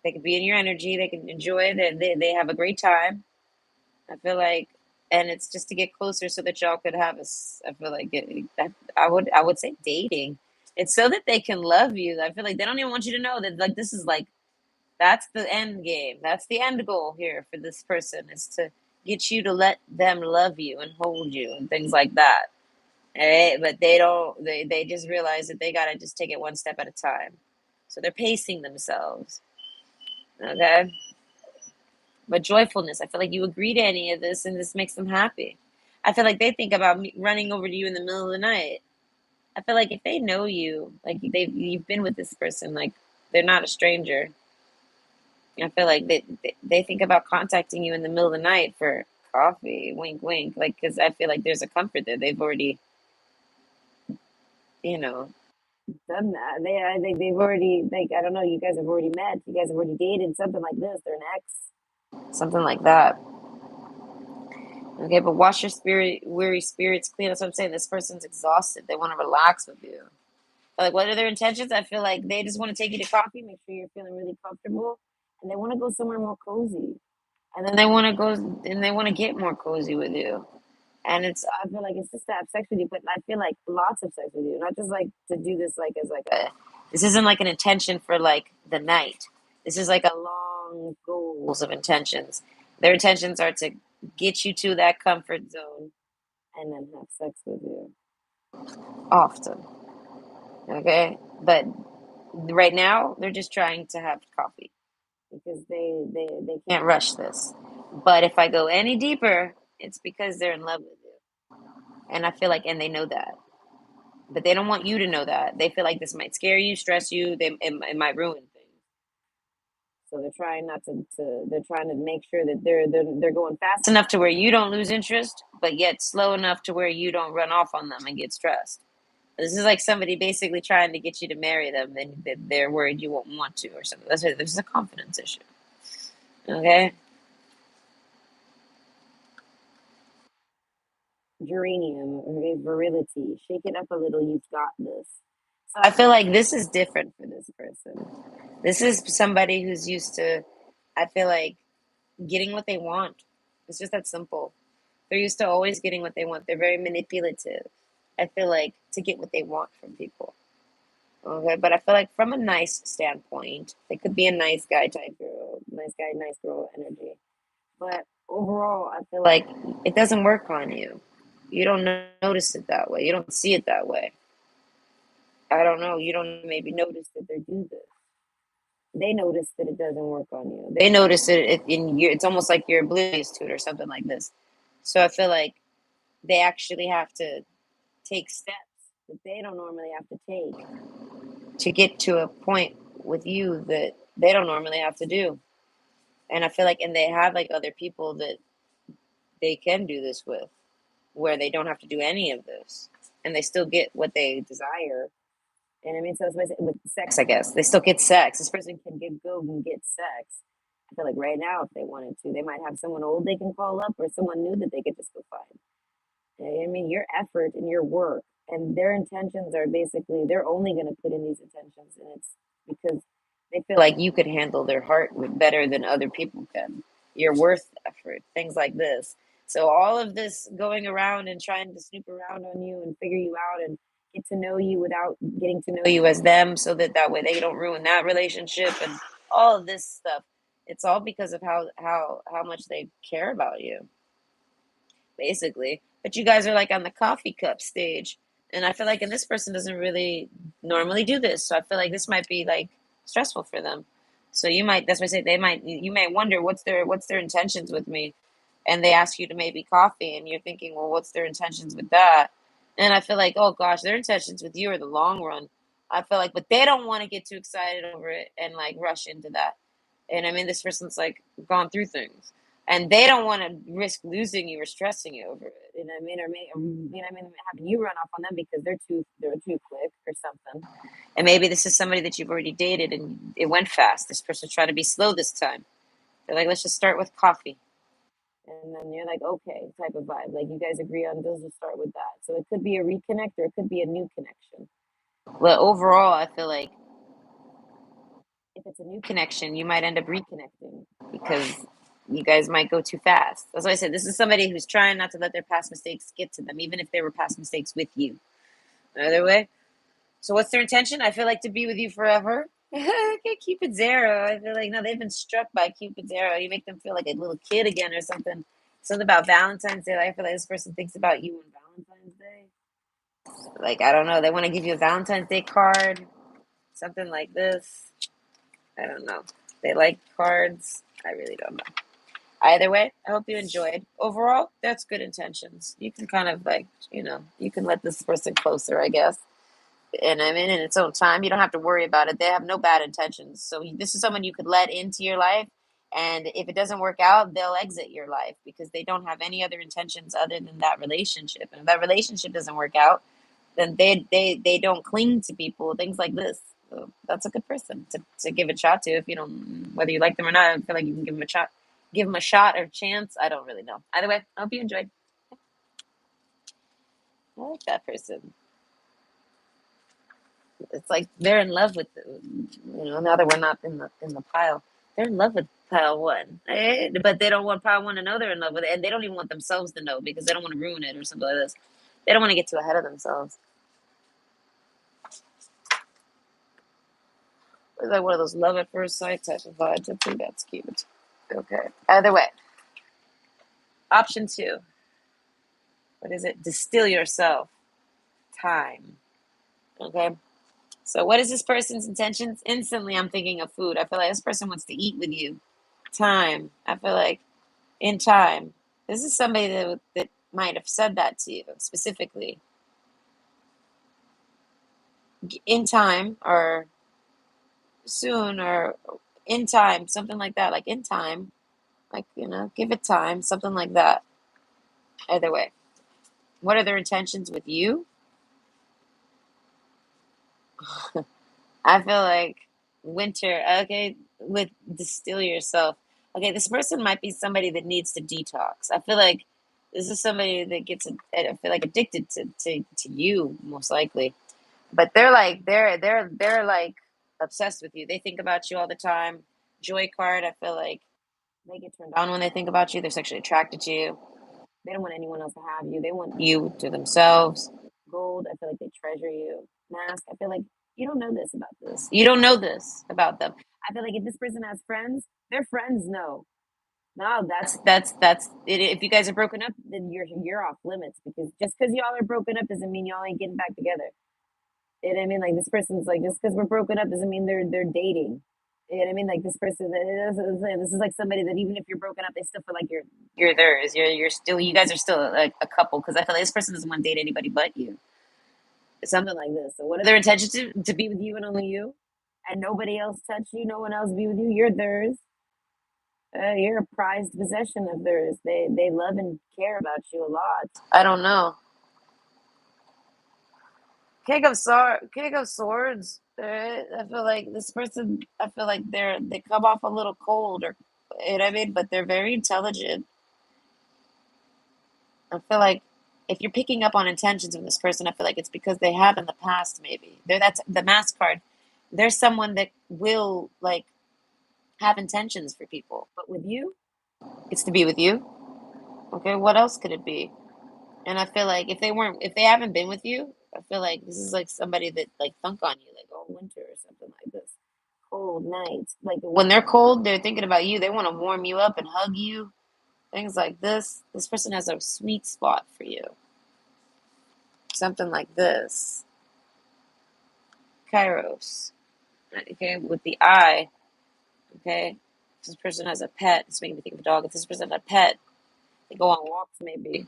They can be in your energy. They can enjoy it. They have a great time. I feel like, and it's just to get closer so that y'all could have I feel like I would say dating. It's so that they can love you. I feel like they don't even want you to know that like this is like that's the end game. That's the end goal here for this person is to get you to let them love you and hold you and things like that. All right, but they don't. They just realize that they gotta just take it one step at a time. So they're pacing themselves. Okay, but joyfulness. I feel like you agree to any of this, and this makes them happy. I feel like they think about me running over to you in the middle of the night. I feel like if they know you, like you've been with this person, like they're not a stranger. I feel like they think about contacting you in the middle of the night for coffee, wink, wink, like because I feel like there's a comfort there. They've already, you know, done that. I think they've already like I don't know. You guys have already met. You guys have already dated. Something like this. They're an ex. Something like that. Okay, but wash your weary spirits clean. That's what I'm saying. This person's exhausted. They want to relax with you. Like, what are their intentions? I feel like they just want to take you to coffee, make sure you're feeling really comfortable, and they want to go somewhere more cozy. And then they want to go and they want to get more cozy with you. And I feel like it's just to have sex with you, but I feel like lots of sex with you, not just like to do this like as like this isn't like an intention for like the night. This is like a long goals of intentions. Their intentions are to get you to that comfort zone and then have sex with you often. Okay, but right now they're just trying to have coffee because they can't rush this. But if I go any deeper, it's because they're in love with you, and I feel like and they know that. But they don't want you to know that. They feel like this might scare you, stress you. It might ruin things. So they're trying not they're trying to make sure that they're going fast enough to where you don't lose interest, but yet slow enough to where you don't run off on them and get stressed. This is like somebody basically trying to get you to marry them, and they're worried you won't want to or something. That's this is a confidence issue. Okay, geranium, okay, virility. Shake it up a little. You've got this. So I feel like this is different for this person. This is somebody who's used to, I feel like, getting what they want. It's just that simple. They're used to always getting what they want. They're very manipulative. I feel like to get what they want from people. Okay, but I feel like from a nice standpoint, they could be a nice guy type girl, nice guy, nice girl energy. But overall, I feel like it doesn't work on you. You don't notice it that way. You don't see it that way. I don't know. You don't maybe notice that they do this. They notice that it doesn't work on you. They notice it in you. It's almost like you're oblivious to it or something like this. So I feel like they actually have to take steps that they don't normally have to take to get to a point with you that they don't normally have to do. And I feel like, and they have like other people that they can do this with, where they don't have to do any of this, and they still get what they desire. And I mean, so it's with sex, I guess they still get sex. This person can go and get sex. I feel like right now, if they wanted to, they might have someone old they can call up, or someone new that they could just go find. I mean, your effort and your work and their intentions are basically they're only going to put in these intentions, and it's because they feel like you could handle their heart better than other people can. You're worth the effort, things like this. So all of this going around and trying to snoop around on you and figure you out and get to know you without getting to know you as them, so that that way they don't ruin that relationship and all of this stuff. It's all because of how much they care about you basically. But you guys are like on the coffee cup stage. And I feel like, and this person doesn't really normally do this. So I feel like this might be like stressful for them. So you might, that's why I say they might, you may wonder what's their intentions with me. And they ask you to maybe coffee and you're thinking, well, what's their intentions with that? And I feel like, oh gosh, their intentions with you are the long run. I feel like, but they don't want to get too excited over it and like rush into that. And I mean, this person's like gone through things and they don't want to risk losing you or stressing you over it. You know what I mean? Or I mean, having you run off on them because they're too quick or something. And maybe this is somebody that you've already dated and it went fast. This person's trying to be slow this time. They're like, let's just start with coffee. And then you're like, okay, type of vibe. Like you guys agree on this, will start with that. So it could be a reconnect or it could be a new connection. But overall, I feel like if it's a new connection, you might end up reconnecting because you guys might go too fast. That's why I said this is somebody who's trying not to let their past mistakes get to them, even if they were past mistakes with you. Either way. So what's their intention? I feel like to be with you forever. Okay, Cupid's arrow. I feel like no, they've been struck by Cupid's arrow. You make them feel like a little kid again or something. Something about Valentine's Day. I feel like this person thinks about you on Valentine's Day. Like I don't know, they want to give you a Valentine's Day card, something like this. I don't know. They like cards. I really don't know. Either way, I hope you enjoyed. Overall, that's good intentions. You can kind of like, you can let this person closer, I guess. And I mean, in its own time, you don't have to worry about it. They have no bad intentions. So this is someone you could let into your life. And if it doesn't work out, they'll exit your life because they don't have any other intentions other than that relationship. And if that relationship doesn't work out, then they don't cling to people, things like this. So that's a good person to give a shot to if you don't, whether you like them or not. I feel like you can give them a shot or a chance. I don't really know. Either way, I hope you enjoyed. I like that person. It's like they're in love with, now that we're not in the pile, they're in love with pile one, but they don't want pile one to know they're in love with it, and they don't even want themselves to know because they don't want to ruin it or something like this. They don't want to get too ahead of themselves. It's like one of those love at first sight type of vibes. I think that's cute. Okay. Either way, option two. What is it? Distill yourself. Time. Okay. So, what is this person's intentions? Instantly, I'm thinking of food. I feel like this person wants to eat with you. Time. I feel like in time. This is somebody that might have said that to you specifically. In time or soon or In time, something like that. Like in time, like give it time, something like that. Either way, what are their intentions with you? I feel like winter. Okay, with distill yourself. Okay, this person might be somebody that needs to detox. I feel like this is somebody that gets, I feel like addicted to you most likely. But they're like obsessed with you. They think about you all the time. Joy card. I feel like they get turned on when they think about you. They're sexually attracted to you. They don't want anyone else to have you. They want you to themselves. Gold, I feel like they treasure you. Mask, I feel like you don't know this about this. You don't know this about them. I feel like if this person has friends, their friends know. No, that's it. If you guys are broken up, then you're off limits because just because y'all are broken up doesn't mean y'all ain't getting back together. You know what I mean? Like this person's like just because we're broken up doesn't mean they're dating. You know what I mean? Like this person, this is like somebody that even if you're broken up, they still feel like you're theirs. You're still you guys are still like a couple because I feel like this person doesn't want to date anybody but you. Something like this. So what are their intentions to be with you and only you, and nobody else touch you, no one else be with you. You're theirs. You're a prized possession of theirs. They love and care about you a lot. I don't know. King of Swords. I feel like this person. I feel like they come off a little cold, or you know what I mean. But they're very intelligent. I feel like if you're picking up on intentions with this person, I feel like it's because they have in the past. Maybe that's the mask card. There's someone that will like have intentions for people, but with you, it's to be with you. Okay, what else could it be? And I feel like if they haven't been with you, I feel like this is like somebody that like thunk on you, like oh winter or something like this. Cold nights, like when they're cold, they're thinking about you. They want to warm you up and hug you. Things like this. This person has a sweet spot for you. Something like this. Kairos. Okay, with the eye. Okay, if this person has a pet. It's making me think of a dog. If this person has a pet, they go on walks maybe,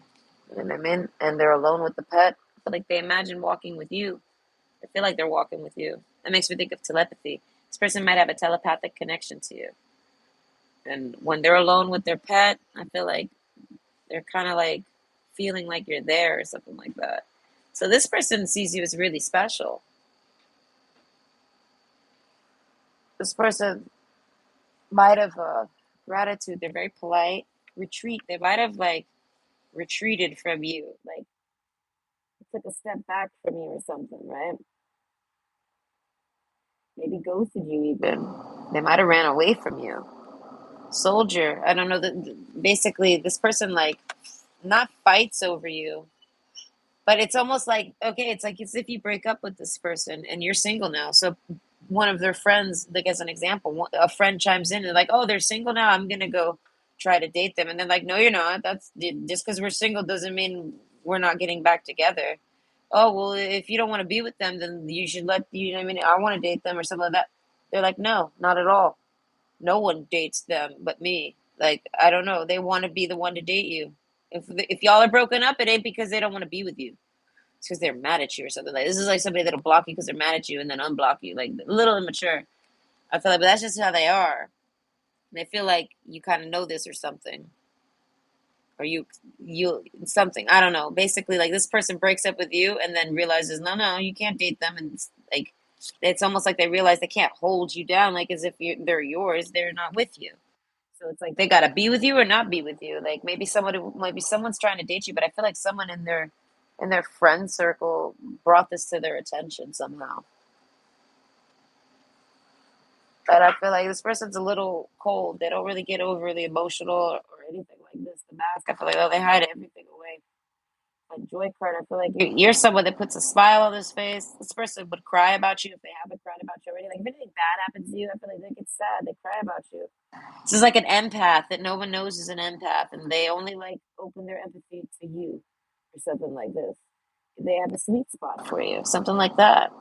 and I'm in, and they're alone with the pet. I feel like they imagine walking with you. I feel like they're walking with you. That makes me think of telepathy. This person might have a telepathic connection to you. And when they're alone with their pet, I feel like they're kind of like feeling like you're there or something like that. So this person sees you as really special. This person might have gratitude. They're very polite. Retreat. They might have like retreated from you, like took a step back from you or something, right? Maybe ghosted you even. They might have ran away from you. Soldier. I don't know that basically this person like not fights over you, but it's almost like okay, it's like it's if you break up with this person and you're single now. So one of their friends, like as an example, a friend chimes in and like, oh, they're single now. I'm gonna go try to date them, and they're like, no, you're not. That's just because we're single doesn't mean we're not getting back together. Oh well, if you don't want to be with them, then you should let you know what I mean. I want to date them or something like that. They're like, no, not at all. No one dates them but me. Like I don't know. They want to be the one to date you. If y'all are broken up, it ain't because they don't want to be with you. It's because they're mad at you or something. Like this is like somebody that'll block you because they're mad at you and then unblock you. Like a little immature. I feel like, but that's just how they are. And I feel like you kind of know this or something, or you something. I don't know. Basically, like this person breaks up with you and then realizes, no, no, you can't date them, and like it's almost like they realize they can't hold you down, like as if they're yours. They're not with you. So it's like they gotta be with you or not be with you. Like maybe someone's trying to date you, but I feel like someone in their friend circle brought this to their attention somehow. But I feel like this person's a little cold. They don't really get overly emotional or anything like this. The mask, I feel like oh, they hide everything away. Like joy card, I feel like you're someone that puts a smile on their face. This person would cry about you if they haven't cried about you already. Like if anything bad happens to you, I feel like they get sad. They cry about you. This is like an empath that no one knows is an empath, and they only like open their empathy to you or something like this. They have a sweet spot for you, something like that.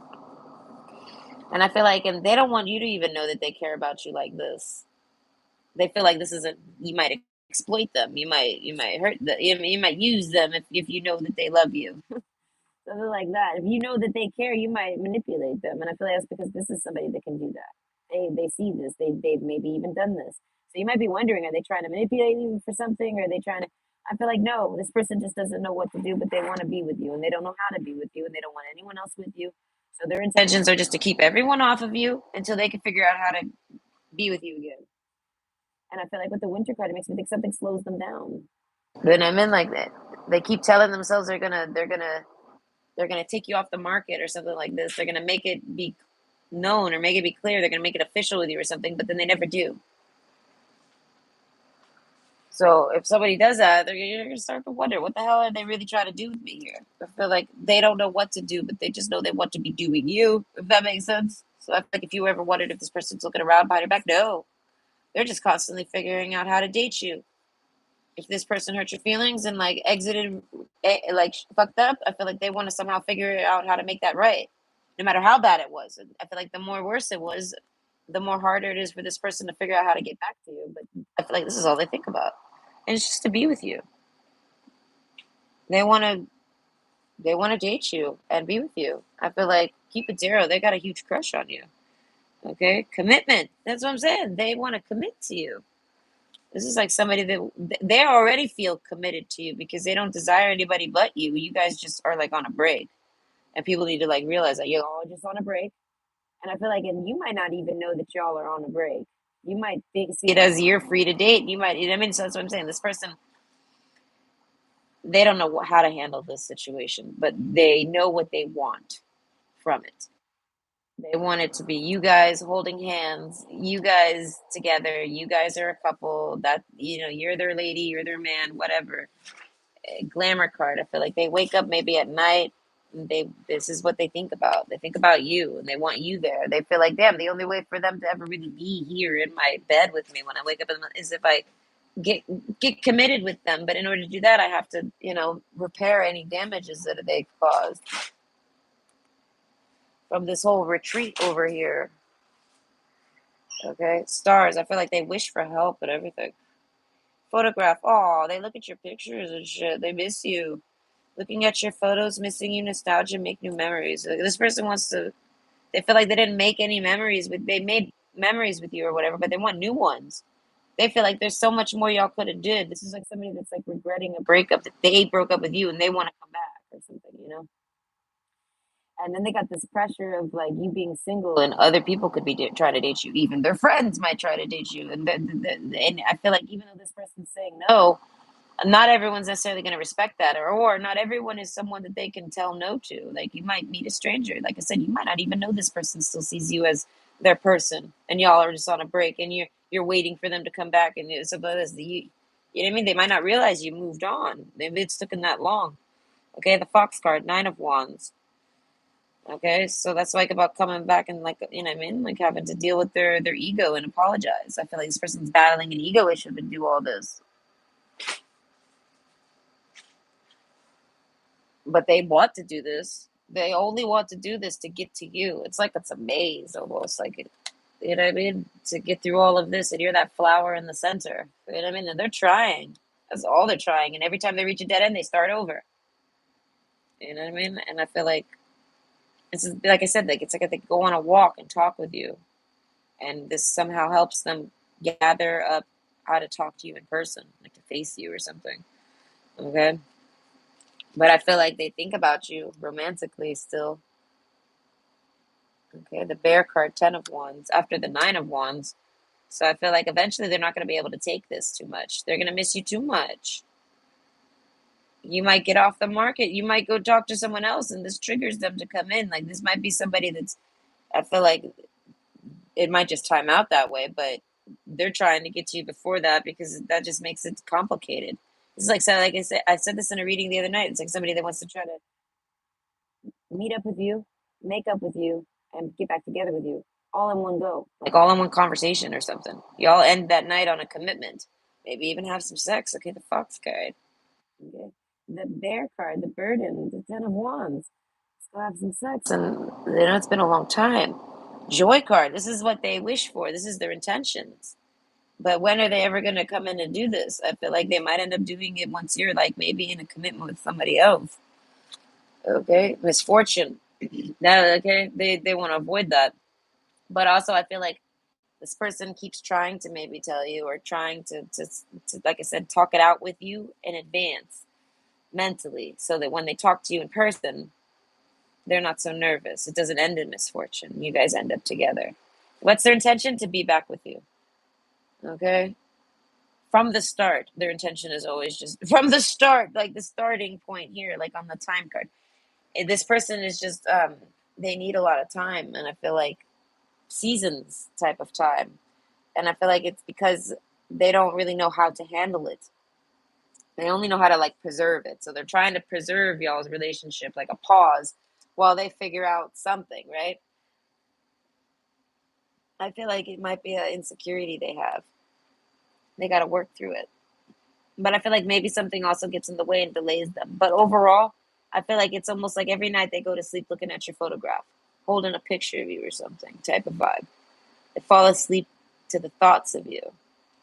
And I feel like, and they don't want you to even know that they care about you like this. They feel like this isn't. You might exploit them. You might hurt them. You might use them if you know that they love you. Something like that. If you know that they care, you might manipulate them. And I feel like that's because this is somebody that can do that. they see this. They've maybe even done this. So you might be wondering, are they trying to manipulate you for something? Or are they trying to? I feel like no, this person just doesn't know what to do, but they want to be with you, and they don't know how to be with you, and they don't want anyone else with you. So their intentions are just to keep everyone off of you until they can figure out how to be with you again. And I feel like with the winter card, it makes me think something slows them down. Then I'm in like that. They keep telling themselves they're gonna take you off the market or something like this. They're gonna make it be known or make it be clear. They're gonna make it official with you or something, but then they never do. So if somebody does that, you're gonna start to wonder, what the hell are they really trying to do with me here? I feel like they don't know what to do, but they just know they want to be doing you, if that makes sense. So I feel like if you ever wondered if this person's looking around behind your back, no. They're just constantly figuring out how to date you. If this person hurt your feelings and like exited, like fucked up, I feel like they want to somehow figure out how to make that right, no matter how bad it was. I feel like the more worse it was, the more harder it is for this person to figure out how to get back to you. But I feel like this is all they think about, and it's just to be with you. They want to they want to date you and be with you. I feel like keep it zero. They got a huge crush on you. Okay, commitment. That's what I'm saying. They want to commit to you. This is like somebody that they already feel committed to you because they don't desire anybody but you. You guys just are like on a break, and people need to like realize that you're all just on a break. And I feel like, and you might not even know that y'all are on a break. You might think see it as you're free to date. You might, you know what I mean. So that's what I'm saying. This person, they don't know how to handle this situation, but they know what they want from it. They want it to be you guys holding hands, you guys together, you guys are a couple, that, you're their lady, you're their man, whatever. Glamour card. I feel like they wake up maybe at night and this is what they think about. They think about you and they want you there. They feel like, damn, the only way for them to ever really be here in my bed with me when I wake up is if I get get committed with them. But in order to do that, I have to, repair any damages that they've caused from this whole retreat over here. Okay, stars. I feel like they wish for help and everything. Photograph. Oh, they look at your pictures and shit. They miss you. Looking at your photos, missing you, nostalgia, make new memories. Like, this person wants to. They feel like they didn't make any memories with. They made memories with you or whatever, but they want new ones. They feel like there's so much more y'all could have did. This is like somebody that's like regretting a breakup that they broke up with you and they want to come back or something. And then they got this pressure of like you being single and other people could be trying to date you. Even their friends might try to date you, and I feel like even though this person's saying no, not everyone's necessarily going to respect that, or not everyone is someone that they can tell no to. Like you might meet a stranger, like I said, you might not even know this person still sees you as their person, and y'all are just on a break, and you're waiting for them to come back, and it's about as you know what I mean. They might not realize you moved on. Maybe it's taken that long. Okay, the Fox card, Nine of Wands. Okay, so that's like about coming back and like you know what I mean, like having to deal with their ego and apologize. I feel like this person's battling an ego issue to do all this, but they want to do this. They only want to do this to get to you. It's like it's a maze almost, like you know what I mean, to get through all of this, and you're that flower in the center. You know what I mean? And they're trying. That's all they're trying. And every time they reach a dead end, they start over. You know what I mean? And I feel like it's like I said, like it's like they go on a walk and talk with you, and this somehow helps them gather up how to talk to you in person, like to face you or something. Okay, but I feel like they think about you romantically still. Okay, the bear card, 10 of Wands, after the 9 of Wands. So I feel like eventually they're not going to be able to take this too much. They're going to miss you too much. You might get off the market. You might go talk to someone else, and this triggers them to come in. Like this might be somebody that's. I feel like it might just time out that way, but they're trying to get to you before that because that just makes it complicated. It's like so, like I said this in a reading the other night. It's like somebody that wants to try to meet up with you, make up with you, and get back together with you all in one go, like all in one conversation or something. Y'all end that night on a commitment, maybe even have some sex. Okay, the Fox card. Okay, the Bear card, the burden, the 10 of Wands. Let's go have some sex, and it's been a long time. Joy card. This is what they wish for. This is their intentions. But when are they ever going to come in and do this? I feel like they might end up doing it once you're like maybe in a commitment with somebody else. Okay, misfortune. Now, okay, they want to avoid that. But also, I feel like This person keeps trying to maybe tell you, or trying to like I said, talk it out with you in advance mentally, so that when they talk to you in person, they're not so nervous. It doesn't end in misfortune. You guys end up together. What's their intention? To be back with you. Okay? From the start, their intention is always just from the start, like the starting point here, like on the time card. This person is just, they need a lot of time. And I feel like seasons type of time. And I feel like it's because they don't really know how to handle it. They only know how to like preserve it. So they're trying to preserve y'all's relationship, like a pause, while they figure out something, right? I feel like it might be an insecurity they have. They got to work through it. But I feel like maybe something also gets in the way and delays them. But overall, I feel like it's almost like every night they go to sleep looking at your photograph, holding a picture of you or something type of vibe. They fall asleep to the thoughts of you.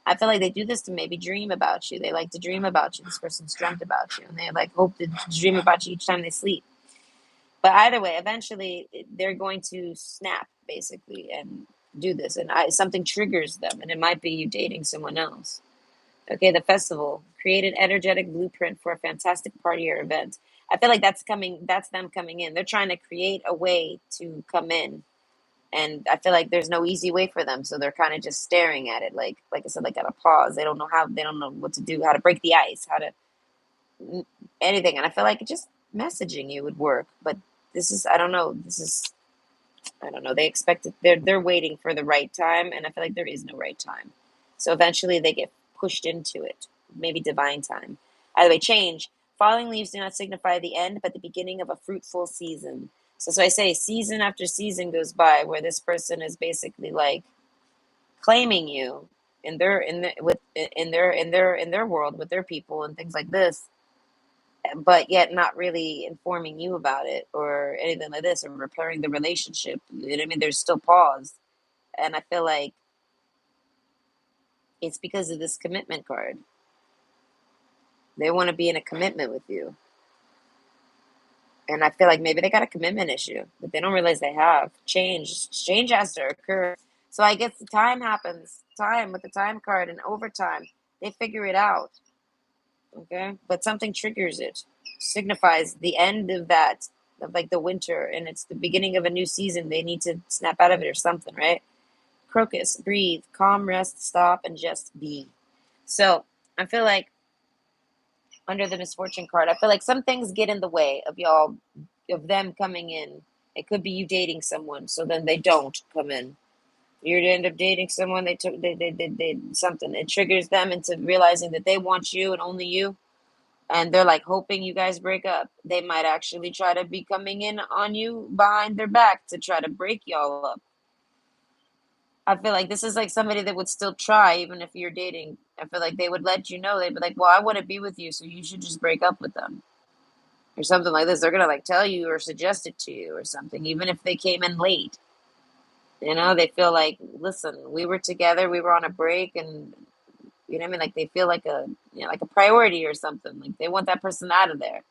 I feel like they do this to maybe dream about you. They like to dream about you. This person's dreamt about you, and they like hope to dream about you each time they sleep. But either way, eventually they're going to snap basically and do this, and something triggers them, and it might be you dating someone else. Okay, the festival. Create an energetic blueprint for a fantastic party or event. I feel like that's coming, that's them coming in. They're trying to create a way to come in. And I feel like there's no easy way for them. So they're kind of just staring at it, like I said, like at a pause. They don't know how, they don't know what to do, how to break the ice, how to anything. And I feel like just messaging you would work. But this is, I don't know. This is, I don't know. They expect it. They're waiting for the right time, and I feel like there is no right time. So eventually, they get pushed into it. Maybe divine time. Either way, change. Falling leaves do not signify the end, but the beginning of a fruitful season. So I say, season after season goes by, where this person is basically like claiming you in their world with their people and things like this, but yet not really informing you about it or anything like this, or repairing the relationship. You know what I mean? There's still pause. And I feel like it's because of this commitment card. They want to be in a commitment with you. And I feel like maybe they got a commitment issue, but they don't realize they have. Change has to occur. So I guess the time happens. Time with the time card and overtime. They figure it out. Okay. But something triggers it. Signifies the end of that, of like the winter, and it's the beginning of a new season. They need to snap out of it or something, right? Crocus, breathe, calm, rest, stop, and just be. So I feel like under the misfortune card, I feel like some things get in the way of y'all, of them coming in. It could be you dating someone, so then they don't come in. You're to end up dating someone, they took they something. It triggers them into realizing that they want you and only you. And they're like hoping you guys break up. They might actually try to be coming in on you behind their back to try to break y'all up. I feel like this is like somebody that would still try even if you're dating. I feel like they would let you know. They'd be like, "Well, I want to be with you, so you should just break up with them." Or something like this. They're gonna like tell you or suggest it to you or something, even if they came in late. You know, they feel like, listen, we were together, we were on a break, and you know what I mean? Like they feel like a, you know, like a priority or something. Like they want that person out of there.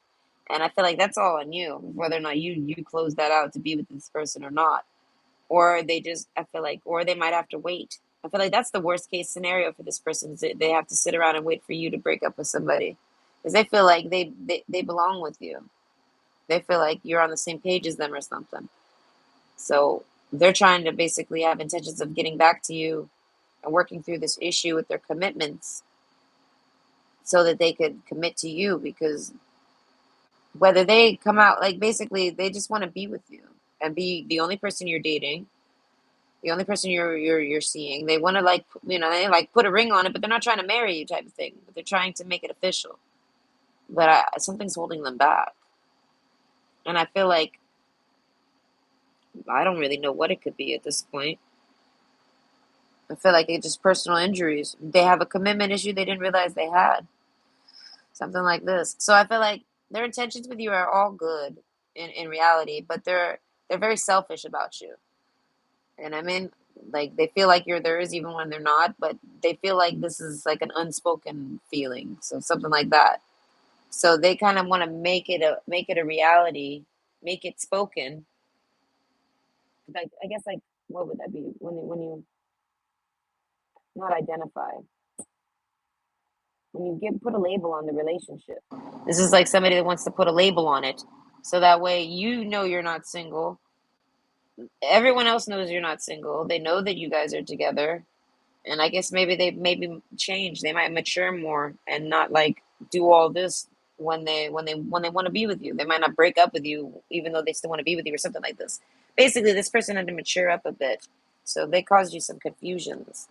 And I feel like that's all on you, whether or not you close that out to be with this person or not. Or they just, I feel like, or they might have to wait. I feel like that's the worst case scenario for this person, is that they have to sit around and wait for you to break up with somebody, because they feel like they belong with you. They feel like you're on the same page as them or something. So they're trying to basically have intentions of getting back to you and working through this issue with their commitments, so that they could commit to you, because whether they come out, like basically they just want to be with you and be the only person you're dating, the only person you're seeing. They want to like, you know, they like put a ring on it, but they're not trying to marry you type of thing. But they're trying to make it official. But something's holding them back, and I feel like I don't really know what it could be at this point. I feel like it's just personal injuries. They have a commitment issue they didn't realize they had. Something like this. So I feel like their intentions with you are all good in reality, but they're very selfish about you. And I mean, like they feel like you're theirs even when they're not, but they feel like this is like an unspoken feeling. So something like that. So they kind of want to make it a reality, make it spoken. Like I guess like what would that be when you not identify. When you put a label on the relationship, this is like somebody that wants to put a label on it, so that way you know you're not single. Everyone else knows you're not single. They know that you guys are together, and I guess maybe they maybe change. They might mature more and not like do all this when they want to be with you. They might not break up with you even though they still want to be with you or something like this. Basically, this person had to mature up a bit, so they caused you some confusions.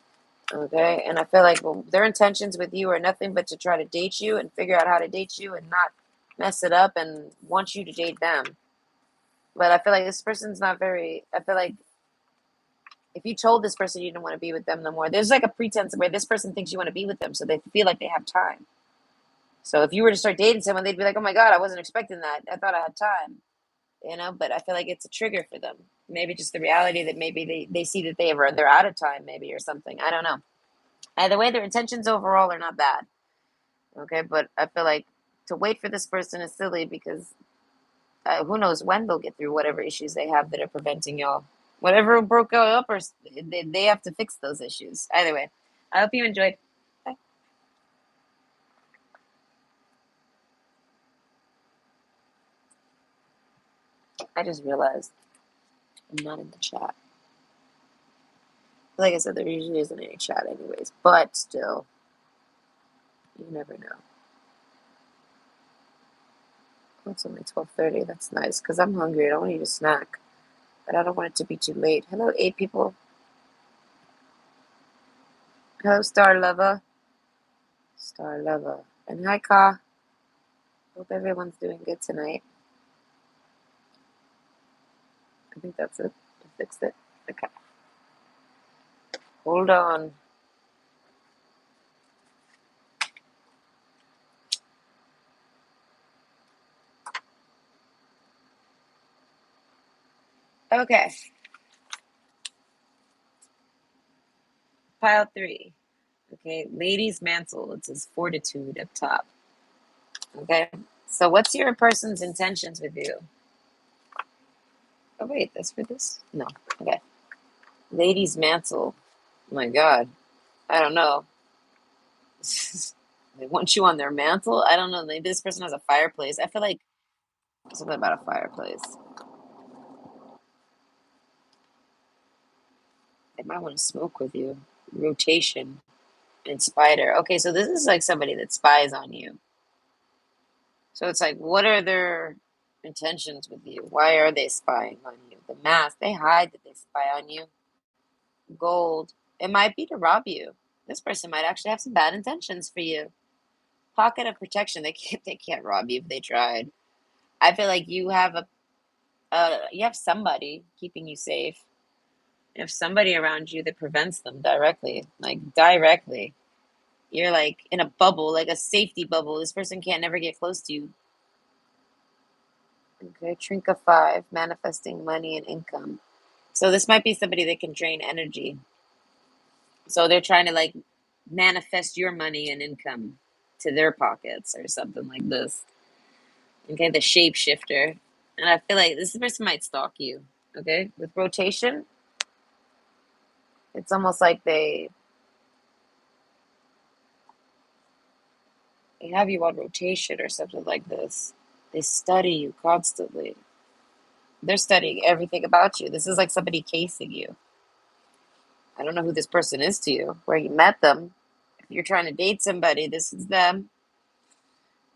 Okay, and I feel like, well, their intentions with you are nothing but to try to date you and figure out how to date you and not mess it up and want you to date them. But I feel like this person's not very. I feel like if you told this person you didn't want to be with them no more, there's like a pretense where this person thinks you want to be with them, so they feel like they have time. So if you were to start dating someone, they'd be like, "Oh my God, I wasn't expecting that. I thought I had time." But I feel like it's a trigger for them. Maybe just the reality that maybe they see that they're out of time, maybe, or something. I don't know. Either way, their intentions overall are not bad. Okay, but I feel like to wait for this person is silly because who knows when they'll get through whatever issues they have that are preventing y'all. Whatever broke y'all up, or they have to fix those issues. Either way, I hope you enjoyed. Bye. I just realized I'm not in the chat. Like I said, there usually isn't any chat, anyways. But still, you never know. Oh, it's only 12:30. That's nice because I'm hungry. I don't want to eat a snack, but I don't want it to be too late. Hello, 8 people. Hello, Star Lover. Star Lover. And hi, Ka. Hope everyone's doing good tonight. I think that's it. I fixed it. Okay. Hold on. Okay. Pile 3. Okay. Ladies' mantle. It says fortitude up top. Okay. So, what's your person's intentions with you? Oh, wait. That's for this? No. Okay. Ladies' mantle. Oh my God. I don't know. They want you on their mantle? I don't know. Maybe this person has a fireplace. I feel like something about a fireplace. They might want to smoke with you. Rotation and spider. Okay, so this is like somebody that spies on you. So it's like, what are their intentions with you? Why are they spying on you? The mask, they hide that they spy on you. Gold, it might be to rob you. This person might actually have some bad intentions for you. Pocket of protection, they can't rob you if they tried. I feel like you have somebody keeping you safe. You have somebody around you that prevents them directly, like directly. You're like in a bubble, like a safety bubble. This person can't never get close to you. Okay, Trinka 5, manifesting money and income. So this might be somebody that can drain energy. So they're trying to like manifest your money and income to their pockets or something like this. Okay, the shapeshifter. And I feel like this person might stalk you. Okay, with rotation, it's almost like they have you on rotation or something like this. They study you constantly. They're studying everything about you. This is like somebody casing you. I don't know who this person is to you, where you met them. If you're trying to date somebody, this is them.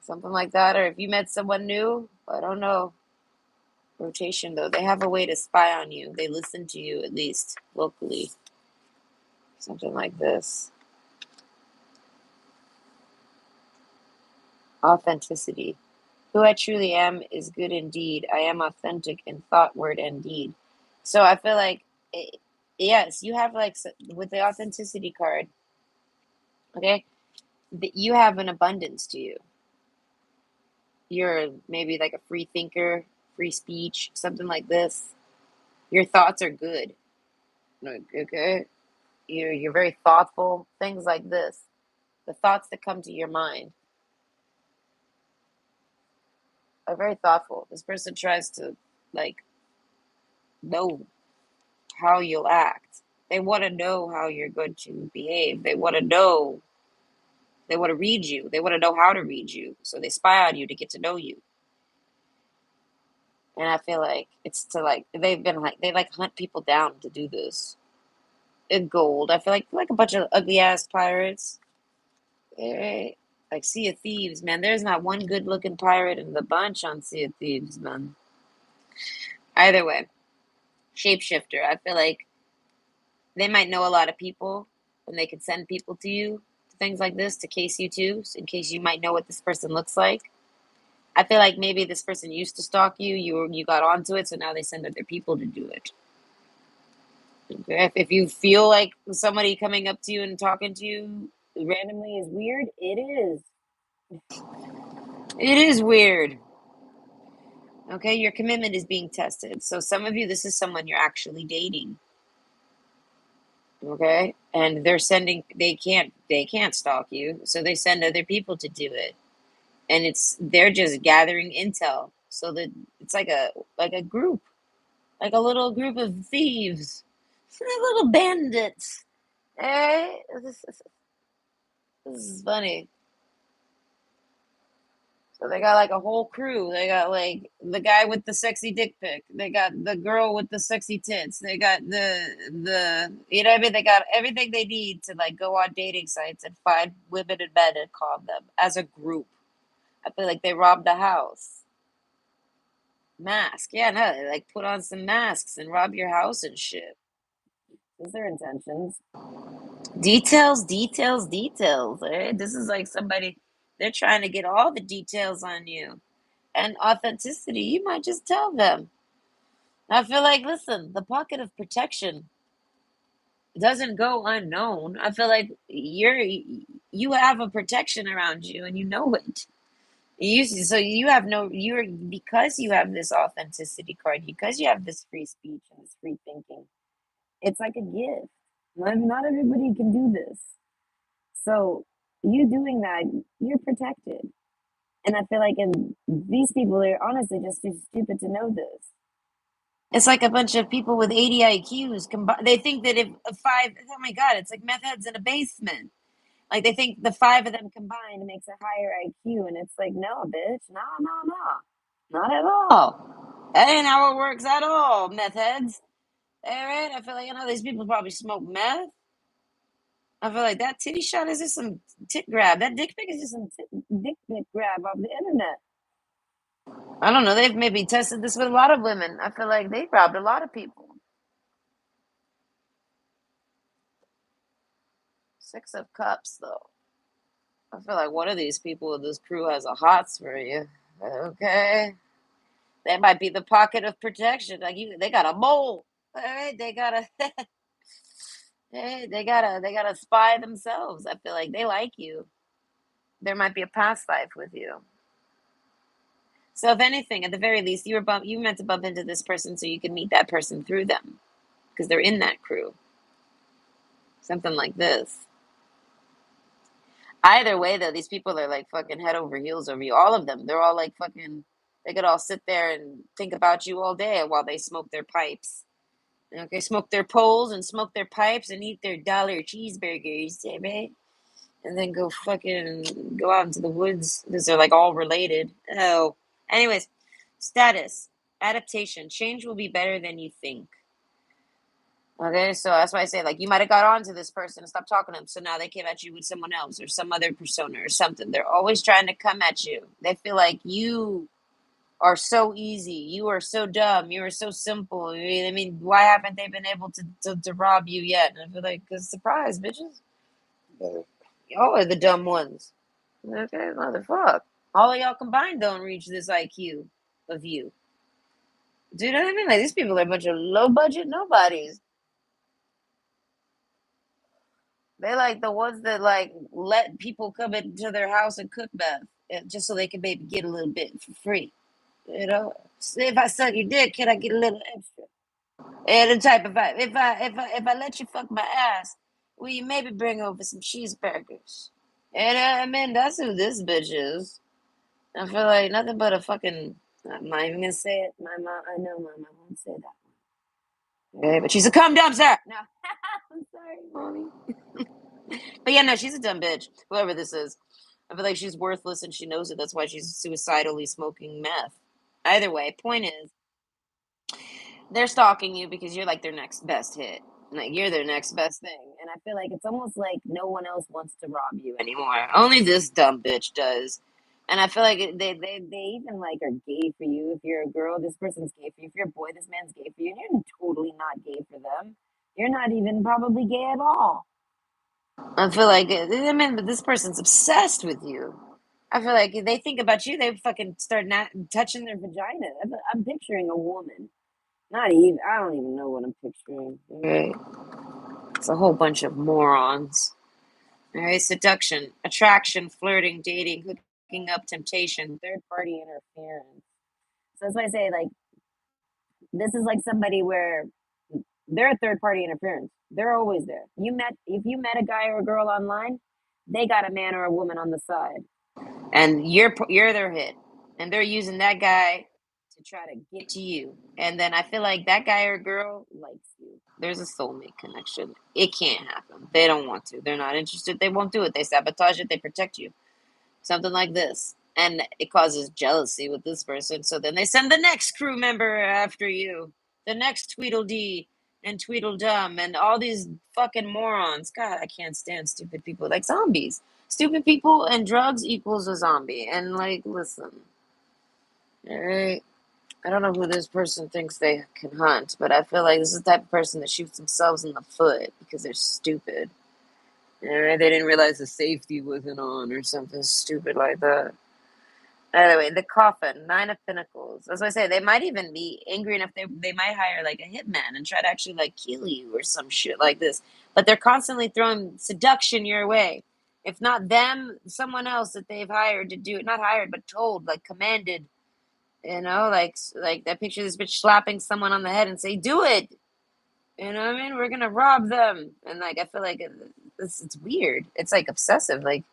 Something like that. Or if you met someone new, I don't know. Rotation, though. They have a way to spy on you. They listen to you, at least locally. Something like this. Authenticity. Who I truly am is good indeed. I am authentic in thought, word, and deed. So I feel like, yes, you have like, with the authenticity card, okay, you have an abundance to you. You're maybe like a free thinker, free speech, something like this. Your thoughts are good. Okay? You're very thoughtful, things like this. The thoughts that come to your mind are very thoughtful. This person tries to like know how you'll act. They want to know how you're going to behave. They want to know. They want to read you. They want to know how to read you. So they spy on you to get to know you. And I feel like it's to like they've been like they like hunt people down to do this. In gold, I feel like a bunch of ugly ass pirates. Eh, like Sea of Thieves, man. There's not one good looking pirate in the bunch on Sea of Thieves, man. Either way, shapeshifter. I feel like they might know a lot of people, and they could send people to you, things like this, to case you too, in case you might know what this person looks like. I feel like maybe this person used to stalk you. You got onto it, so now they send other people to do it. Okay? If you feel like somebody coming up to you and talking to you randomly is weird, it is. It is weird. Okay, your commitment is being tested. So some of you, this is someone you're actually dating. Okay, and they're sending. They can't stalk you, so they send other people to do it, and they're just gathering intel. So that it's like a group, like a little group of thieves, little bandits. Hey, this is funny. So they got like a whole crew. They got like the guy with the sexy dick pic. They got the girl with the sexy tits. They got the you know what I mean? They got everything they need to like go on dating sites and find women in bed and call them as a group. I feel like they robbed a house. Mask. Yeah, no, they like put on some masks and rob your house and shit. Those are their intentions. Details, details, details. Eh? This is like somebody they're trying to get all the details on you. And authenticity, you might just tell them. I feel like, listen, the pocket of protection doesn't go unknown. I feel like you have a protection around you, and you know it. So you have no you're because you have this authenticity card, because you have this free speech and this free thinking. It's like a gift. Not everybody can do this. So you doing that, you're protected. And I feel like in these people are honestly just too stupid to know this. It's like a bunch of people with 80 IQs combined. They think that if five, oh my God, it's like meth heads in a basement. Like they think the five of them combined makes a higher IQ. And it's like, no, bitch, no, no, no. Not at all. That ain't how it works at all, meth heads. All right. I feel like, these people probably smoke meth. I feel like that titty shot is just some tit grab. That dick pic is just some dick pic grab off the internet. I don't know. They've maybe tested this with a lot of women. I feel like they robbed a lot of people. Six of Cups, though. I feel like one of these people with this crew has a hots for you. Okay, that might be the pocket of protection. Like they got a mole. All right, they gotta, they gotta spy themselves. I feel like they like you. There might be a past life with you. So if anything, at the very least, you meant to bump into this person so you could meet that person through them because they're in that crew. Something like this. Either way, though, these people are like fucking head over heels over you. All of them. They're all like fucking. They could all sit there and think about you all day while they smoke their pipes. Okay, smoke their poles and smoke their pipes and eat their dollar cheeseburgers, right? And then go fucking go out into the woods because they're like all related. Oh, anyways, status, adaptation, change will be better than you think. Okay, so that's why I say, like, you might have got on to this person and stopped talking to them. So now they came at you with someone else or some other persona or something. They're always trying to come at you. They feel like you are so easy. You are so dumb. You are so simple. I mean, why haven't they been able to rob you yet? And I feel like, because surprise, bitches. Y'all are the dumb ones. Okay, motherfucker. All of y'all combined don't reach this IQ of you. Do you know what I mean? Like, these people are a bunch of low budget nobodies. They like the ones that like let people come into their house and cook meth just so they can maybe get a little bit for free. You know, so if I suck your dick, can I get a little extra? And the type of if I let you fuck my ass, will you maybe bring over some cheeseburgers? And I mean that's who this bitch is. I feel like nothing but a fucking. I'm not even gonna say it. My mom, I know my mom won't say that. Okay, but she's a cum dumpster. No, I'm sorry, mommy. But yeah, no, she's a dumb bitch. Whoever this is, I feel like she's worthless and she knows it. That's why she's suicidally smoking meth. Either way, point is, they're stalking you because you're like their next best hit. Like you're their next best thing. And I feel like it's almost like no one else wants to rob you anymore. Only this dumb bitch does. And I feel like they even like are gay for you. If you're a girl, this person's gay for you. If you're a boy, this man's gay for you. And you're totally not gay for them. You're not even probably gay at all. I feel like I mean, but this person's obsessed with you. I feel like if they think about you, they fucking start not touching their vagina. I'm picturing a woman. Not even. I don't even know what I'm picturing. Right? It's a whole bunch of morons. All right, seduction, attraction, flirting, dating, hooking up, temptation, third party interference. So that's why I say like this is like somebody where they're a third party interference. They're always there. If you met a guy or a girl online, they got a man or a woman on the side, and you're their hit, and they're using that guy to try to get to you. And then I feel like that guy or girl likes you. There's a soulmate connection. It can't happen. They don't want to. They're not interested. They won't do it. They sabotage it. They protect you. Something like this. And it causes jealousy with this person. So then they send the next crew member after you, the next Tweedledee and Tweedledum, and all these fucking morons. God, I can't stand stupid people like zombies. Stupid people and drugs equals a zombie. And like, listen, all right. I don't know who this person thinks they can hunt, but I feel like this is the type of person that shoots themselves in the foot because they're stupid. All right, they didn't realize the safety wasn't on or something stupid like that. Anyway, the coffin, nine of pentacles. As I say, they might even be angry enough they might hire like a hitman and try to actually like kill you or some shit like this. But they're constantly throwing seduction your way. If not them, someone else that they've hired to do it. Not hired, but told, like commanded. You know, like that picture of this bitch slapping someone on the head and say, "Do it." You know what I mean? We're gonna rob them. And like I feel like it's weird. It's like obsessive. Like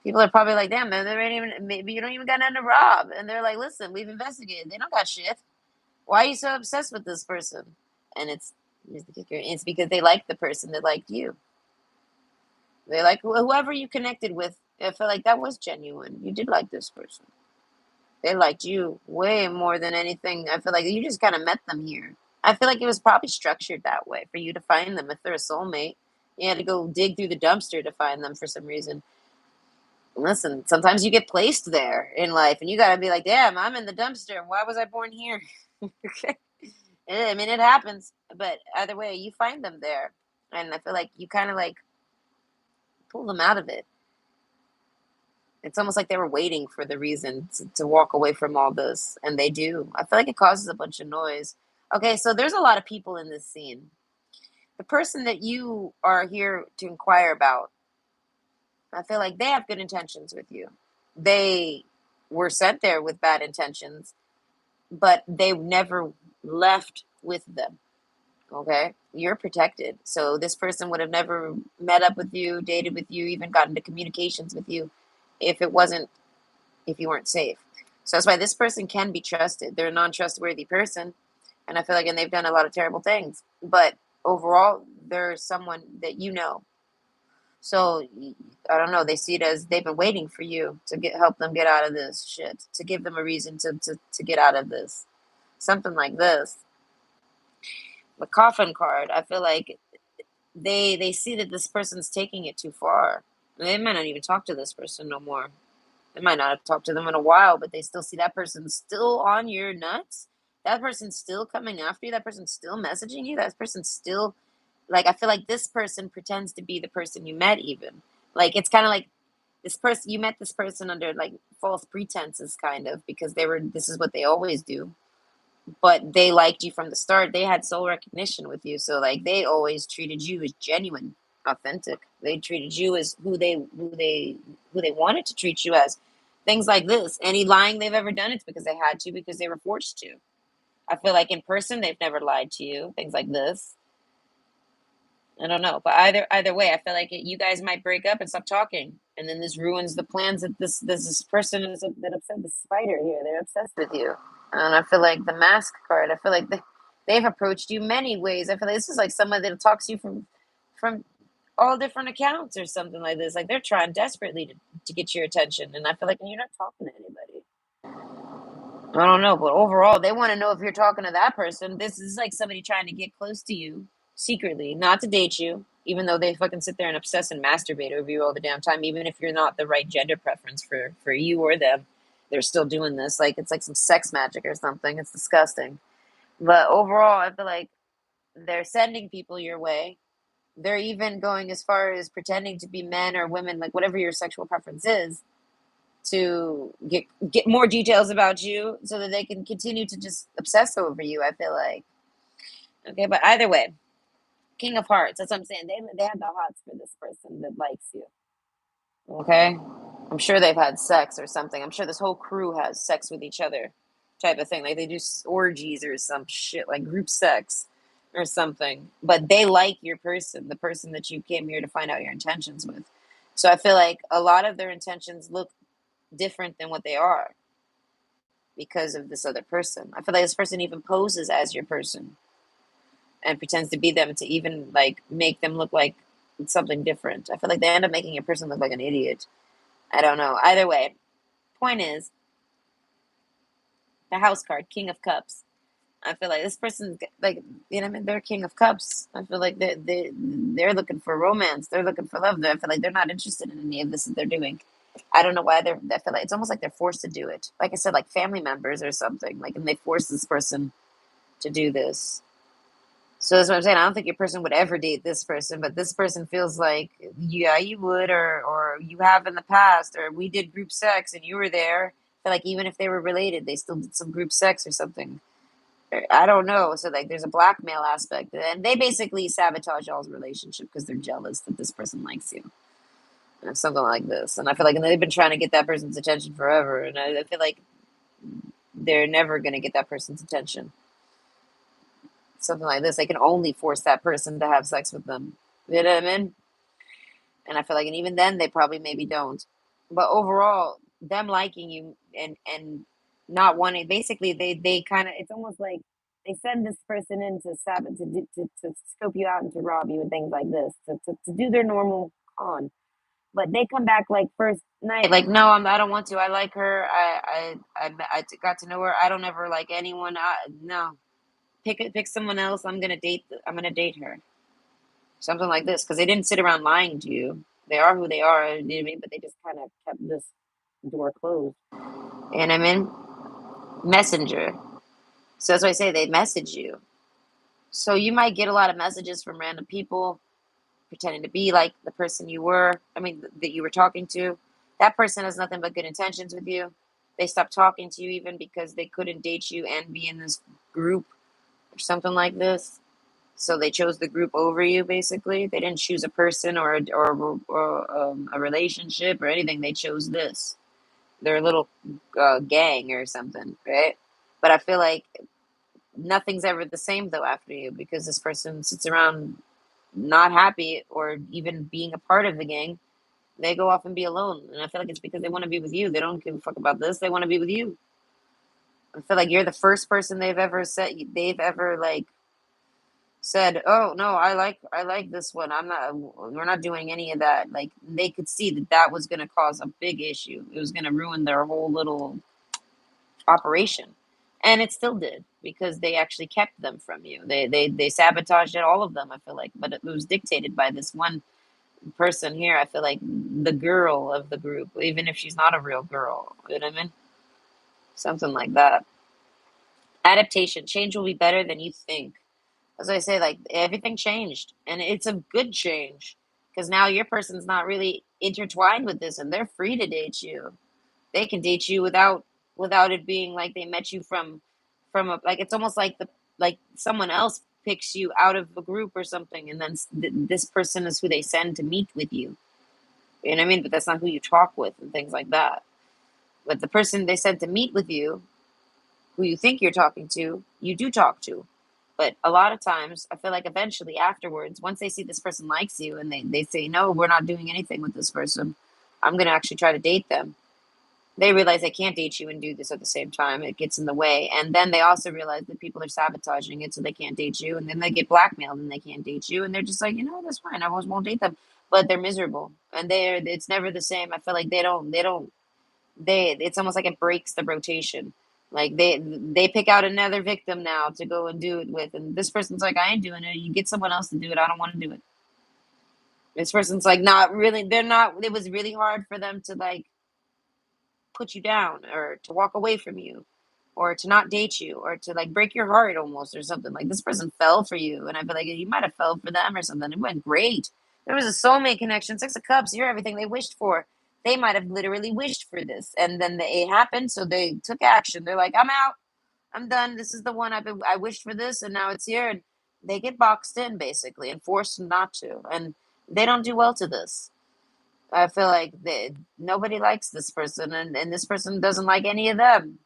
people are probably like, damn, man, they ain't even maybe you don't even got nothing to rob. And they're like, listen, we've investigated. They don't got shit. Why are you so obsessed with this person? And here's the kicker. It's because they like the person that liked you. They like whoever you connected with. I feel like that was genuine. You did like this person. They liked you way more than anything. I feel like you just kind of met them here. I feel like it was probably structured that way for you to find them. If they're a soulmate, you had to go dig through the dumpster to find them for some reason. Listen, sometimes you get placed there in life, and you gotta be like, "Damn, I'm in the dumpster. Why was I born here?" Okay, I mean, it happens, but either way, you find them there, and I feel like you kind of like pull them out of it. It's almost like they were waiting for the reason to walk away from all this, and they do. I feel like it causes a bunch of noise. Okay, so there's a lot of people in this scene. The person that you are here to inquire about, I feel like they have good intentions with you. They were sent there with bad intentions, but they never left with them. Okay? You're protected. So this person would have never met up with you, dated with you, even got into communications with you if you weren't safe. So that's why this person can be trusted. They're a non-trustworthy person, and I feel like and they've done a lot of terrible things. But overall, they're someone that you know. So I don't know. They see it as they've been waiting for you to help them get out of this shit, to give them a reason to get out of this, something like this. The coffin card. I feel like they see that this person's taking it too far. They might not even talk to this person no more. They might not have talked to them in a while, but they still see that person still on your nuts. That person's still coming after you. That person's still messaging you. That person's still like I feel like this person pretends to be the person you met even. Like it's kind of like this person you met this person under like false pretenses kind of because this is what they always do. But they liked you from the start. They had soul recognition with you. So like they always treated you as genuine, authentic. They treated you as who they wanted to treat you as. Things like this. Any lying they've ever done, it's because they had to, because they were forced to. I feel like in person they've never lied to you. Things like this. I don't know, but either way, I feel like you guys might break up and stop talking, and then this ruins the plans that this person that upset the spider here. They're obsessed with you, and I feel like the mask card. I feel like They've approached you many ways. I feel like this is like someone that talks to you from all different accounts or something like this. Like they're trying desperately to get your attention, and I feel like you're not talking to anybody. I don't know, but overall, they want to know if you're talking to that person. This is like somebody trying to get close to you secretly, not to date you, even though they fucking sit there and obsess and masturbate over you all the damn time, even if you're not the right gender preference for you or them. They're still doing this. Like it's like some sex magic or something. It's disgusting. But overall, I feel like they're sending people your way. They're even going as far as pretending to be men or women, like whatever your sexual preference is, to get more details about you so that they can continue to just obsess over you. I feel like okay, but either way, King of Hearts. That's what I'm saying. They have the hots for this person that likes you. Okay, I'm sure they've had sex or something. I'm sure this whole crew has sex with each other, type of thing. Like they do orgies or some shit, like group sex or something. But they like your person, the person that you came here to find out your intentions with. So I feel like a lot of their intentions look different than what they are because of this other person. I feel like this person even poses as your person and pretends to be them to even like make them look like something different. I feel like they end up making a person look like an idiot. I don't know. Either way, point is the house card, King of Cups. I feel like this person's like you know what I mean. They're King of Cups. I feel like they're looking for romance. They're looking for love. I feel like they're not interested in any of this that they're doing. I don't know why they're. I feel like it's almost like they're forced to do it. Like I said, like family members or something. Like and they force this person to do this. So that's what I'm saying. I don't think your person would ever date this person, but this person feels like, yeah, you would, or you have in the past, or we did group sex and you were there. I feel like even if they were related, they still did some group sex or something. I don't know. So like, there's a blackmail aspect, and they basically sabotage y'all's relationship because they're jealous that this person likes you, or something like this. And I feel like and they've been trying to get that person's attention forever, and I feel like they're never gonna get that person's attention. Something like this, they can only force that person to have sex with them. You know what I mean? And I feel like, and even then, they probably maybe don't. But overall, them liking you and not wanting, basically, they kind of, it's almost like they send this person in to sabot to scope you out and to rob you and things like this to do their normal con. But they come back like first night, like no, I don't want to. I like her. I got to know her. I don't ever like anyone. No, pick someone else. I'm gonna date her. Something like this because they didn't sit around lying to you. They are who they are, you know what I mean? But they just kind of kept this door closed. You know what I mean? Messenger. So that's why I say they message you. So you might get a lot of messages from random people pretending to be like the person you were. I mean, that you were talking to. That person has nothing but good intentions with you. They stopped talking to you even because they couldn't date you and be in this group or something like this. So they chose the group over you, basically. They didn't choose a person or a relationship or anything. They chose this. They're a little gang or something, right? But I feel like nothing's ever the same though after you because this person sits around not happy or even being a part of the gang. They go off and be alone, and I feel like it's because they want to be with you. They don't give a fuck about this. They want to be with you. I feel like you're the first person they've ever like said, "Oh no, I like this one. We're not doing any of that." Like they could see that that was going to cause a big issue. It was going to ruin their whole little operation, and it still did because they actually kept them from you. They sabotaged it, all of them. I feel like, but it was dictated by this one person here. I feel like the girl of the group, even if she's not a real girl. You know what I mean? Something like that. Adaptation, change will be better than you think. As I say, like everything changed, and it's a good change because now your person's not really intertwined with this, and they're free to date you. They can date you without it being like they met you from a like it's almost like the like someone else picks you out of a group or something, and then this person is who they send to meet with you. You know what I mean? But that's not who you talk with and things like that. But the person they sent to meet with you, who you think you're talking to, you do talk to. But a lot of times, I feel like eventually afterwards, once they see this person likes you and they say, no, we're not doing anything with this person, I'm going to actually try to date them. They realize they can't date you and do this at the same time. It gets in the way. And then they also realize that people are sabotaging it so they can't date you. And then they get blackmailed and they can't date you. And they're just like, that's fine. I always won't date them. But they're miserable. And it's never the same. I feel like it's almost like it breaks the rotation. Like they pick out another victim now to go and do it with. And this person's like, I ain't doing it. You get someone else to do it. I don't want to do it. This person's like, not really, they're not, it was really hard for them to like put you down or to walk away from you or to not date you or to like break your heart almost or something. Like this person fell for you and I feel like you might have fell for them or something. It went great. There was a soulmate connection. Six of Cups, you're everything they wished for. They might have literally wished for this and then it happened, so they took action. They're like, I'm out, I'm done, this is the one I wished for, this and now it's here. And they get boxed in basically and forced not to, and they don't do well to this. I feel like nobody likes this person, and this person doesn't like any of them.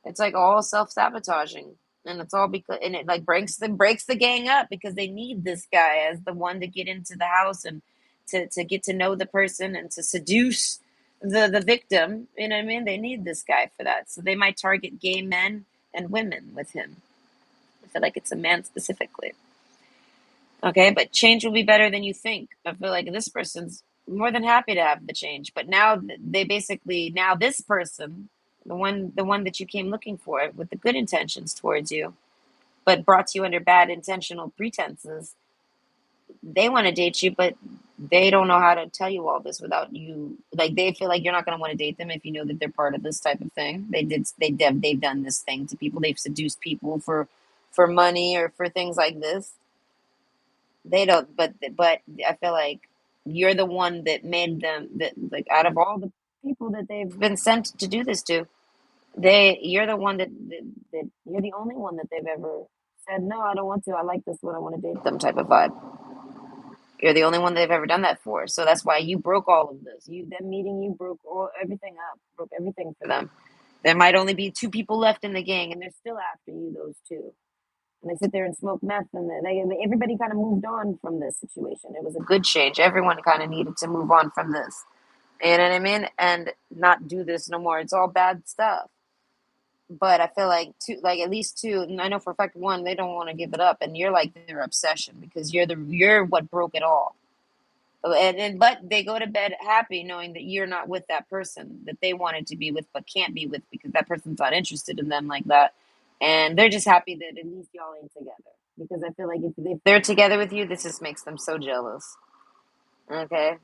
It's like all self sabotaging, and it's all because and it like breaks the gang up because they need this guy as the one to get into the house and to get to know the person and to seduce the victim. You know what I mean? They need this guy for that, so they might target gay men and women with him. I feel like it's a man specifically. Okay, but change will be better than you think. I feel like this person's more than happy to have the change, but now they basically now this person, the one that you came looking for with the good intentions towards you, but brought to you under bad intentional pretenses, they want to date you, but they don't know how to tell you all this without you. Like they feel like you're not going to want to date them if you know that they're part of this type of thing. They've done this thing to people. They've seduced people for money or for things like this. They don't, but I feel like you're the one that made them that like out of all the people that they've been sent to do this to, you're the one that you're the only one that they've ever said no, I don't want to. I like this one. I want to date them type of vibe. You're the only one they've ever done that for. So that's why you broke all of this. Them meeting you broke everything up, broke everything for them. There might only be two people left in the gang, and they're still after you. Those two. And they sit there and smoke meth, and everybody kind of moved on from this situation. It was a good change. Everyone kind of needed to move on from this. You know what I mean? And not do this no more. It's all bad stuff. But I feel like two, like at least two, and I know for a fact one, they don't want to give it up, and you're like their obsession because you're what broke it all. And but they go to bed happy knowing that you're not with that person that they wanted to be with but can't be with because that person's not interested in them like that, and they're just happy that at least y'all ain't together because I feel like if they're together with you, this just makes them so jealous. Okay,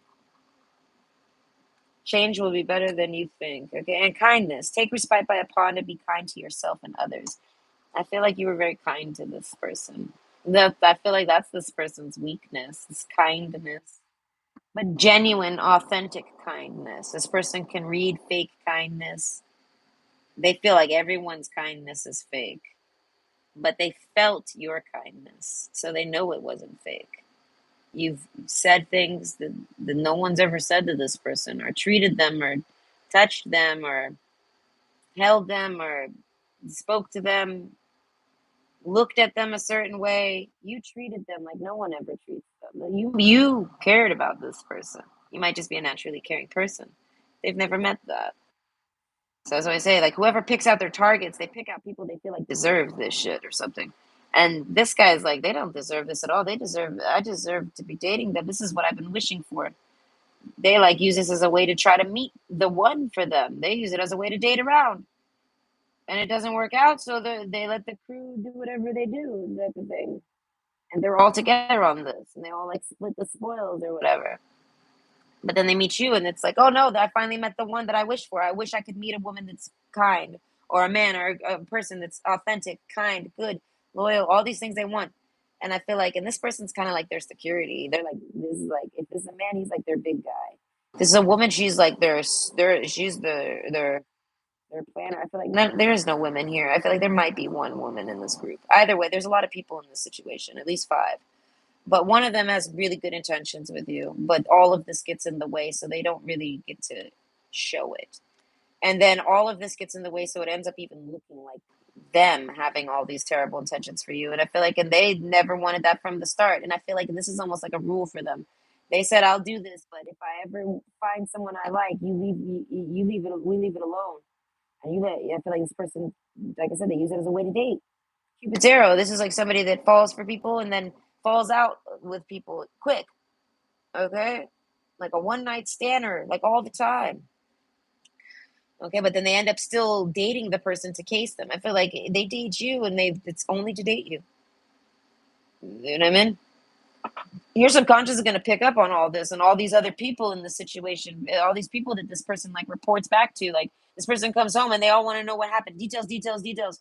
change will be better than you think. Okay, and kindness, take respite by a pond and be kind to yourself and others. I feel like you were very kind to this person. That I feel like that's this person's weakness, is kindness. But genuine, authentic kindness. This person can read fake kindness. They feel like everyone's kindness is fake, but they felt your kindness, so they know it wasn't fake. You've said things that no one's ever said to this person, or treated them, or touched them, or held them, or spoke to them, looked at them a certain way. You treated them like no one ever treats them. You cared about this person. You might just be a naturally caring person. They've never met that. So as I say, like whoever picks out their targets, they pick out people they feel like deserve this shit or something. And this guy's like, they don't deserve this at all. I deserve to be dating them. This is what I've been wishing for. They like use this as a way to try to meet the one for them. They use it as a way to date around. And it doesn't work out, so they let the crew do whatever they do, type of thing. And they're all together on this, and they all like split the spoils or whatever. But then they meet you, and it's like, oh no, I finally met the one that I wish for. I wish I could meet a woman that's kind, or a man, or a person that's authentic, kind, good, loyal, all these things they want. And I feel like, and this person's kind of like their security. They're like, this is like, if this is a man, he's like their big guy. This is a woman, she's like she's their planner. I feel like there is no women here. I feel like there might be one woman in this group. Either way, there's a lot of people in this situation, at least five. But one of them has really good intentions with you, but all of this gets in the way, so they don't really get to show it. And then all of this gets in the way, so it ends up even looking like them having all these terrible intentions for you. And I feel like, and they never wanted that from the start. And I feel like this is almost like a rule for them. They said I'll do this, but if I ever find someone I like, you leave it, we leave it alone. And I feel like this person, like I said, they use it as a way to date. Cupid's arrow. This is like somebody that falls for people and then falls out with people quick. Okay, like a one night stander, like all the time. Okay, but then they end up still dating the person to case them. I feel like they date you and it's only to date you. You know what I mean? Your subconscious is going to pick up on all this and all these other people in the situation, all these people that this person like reports back to. Like this person comes home and they all want to know what happened, details, details, details,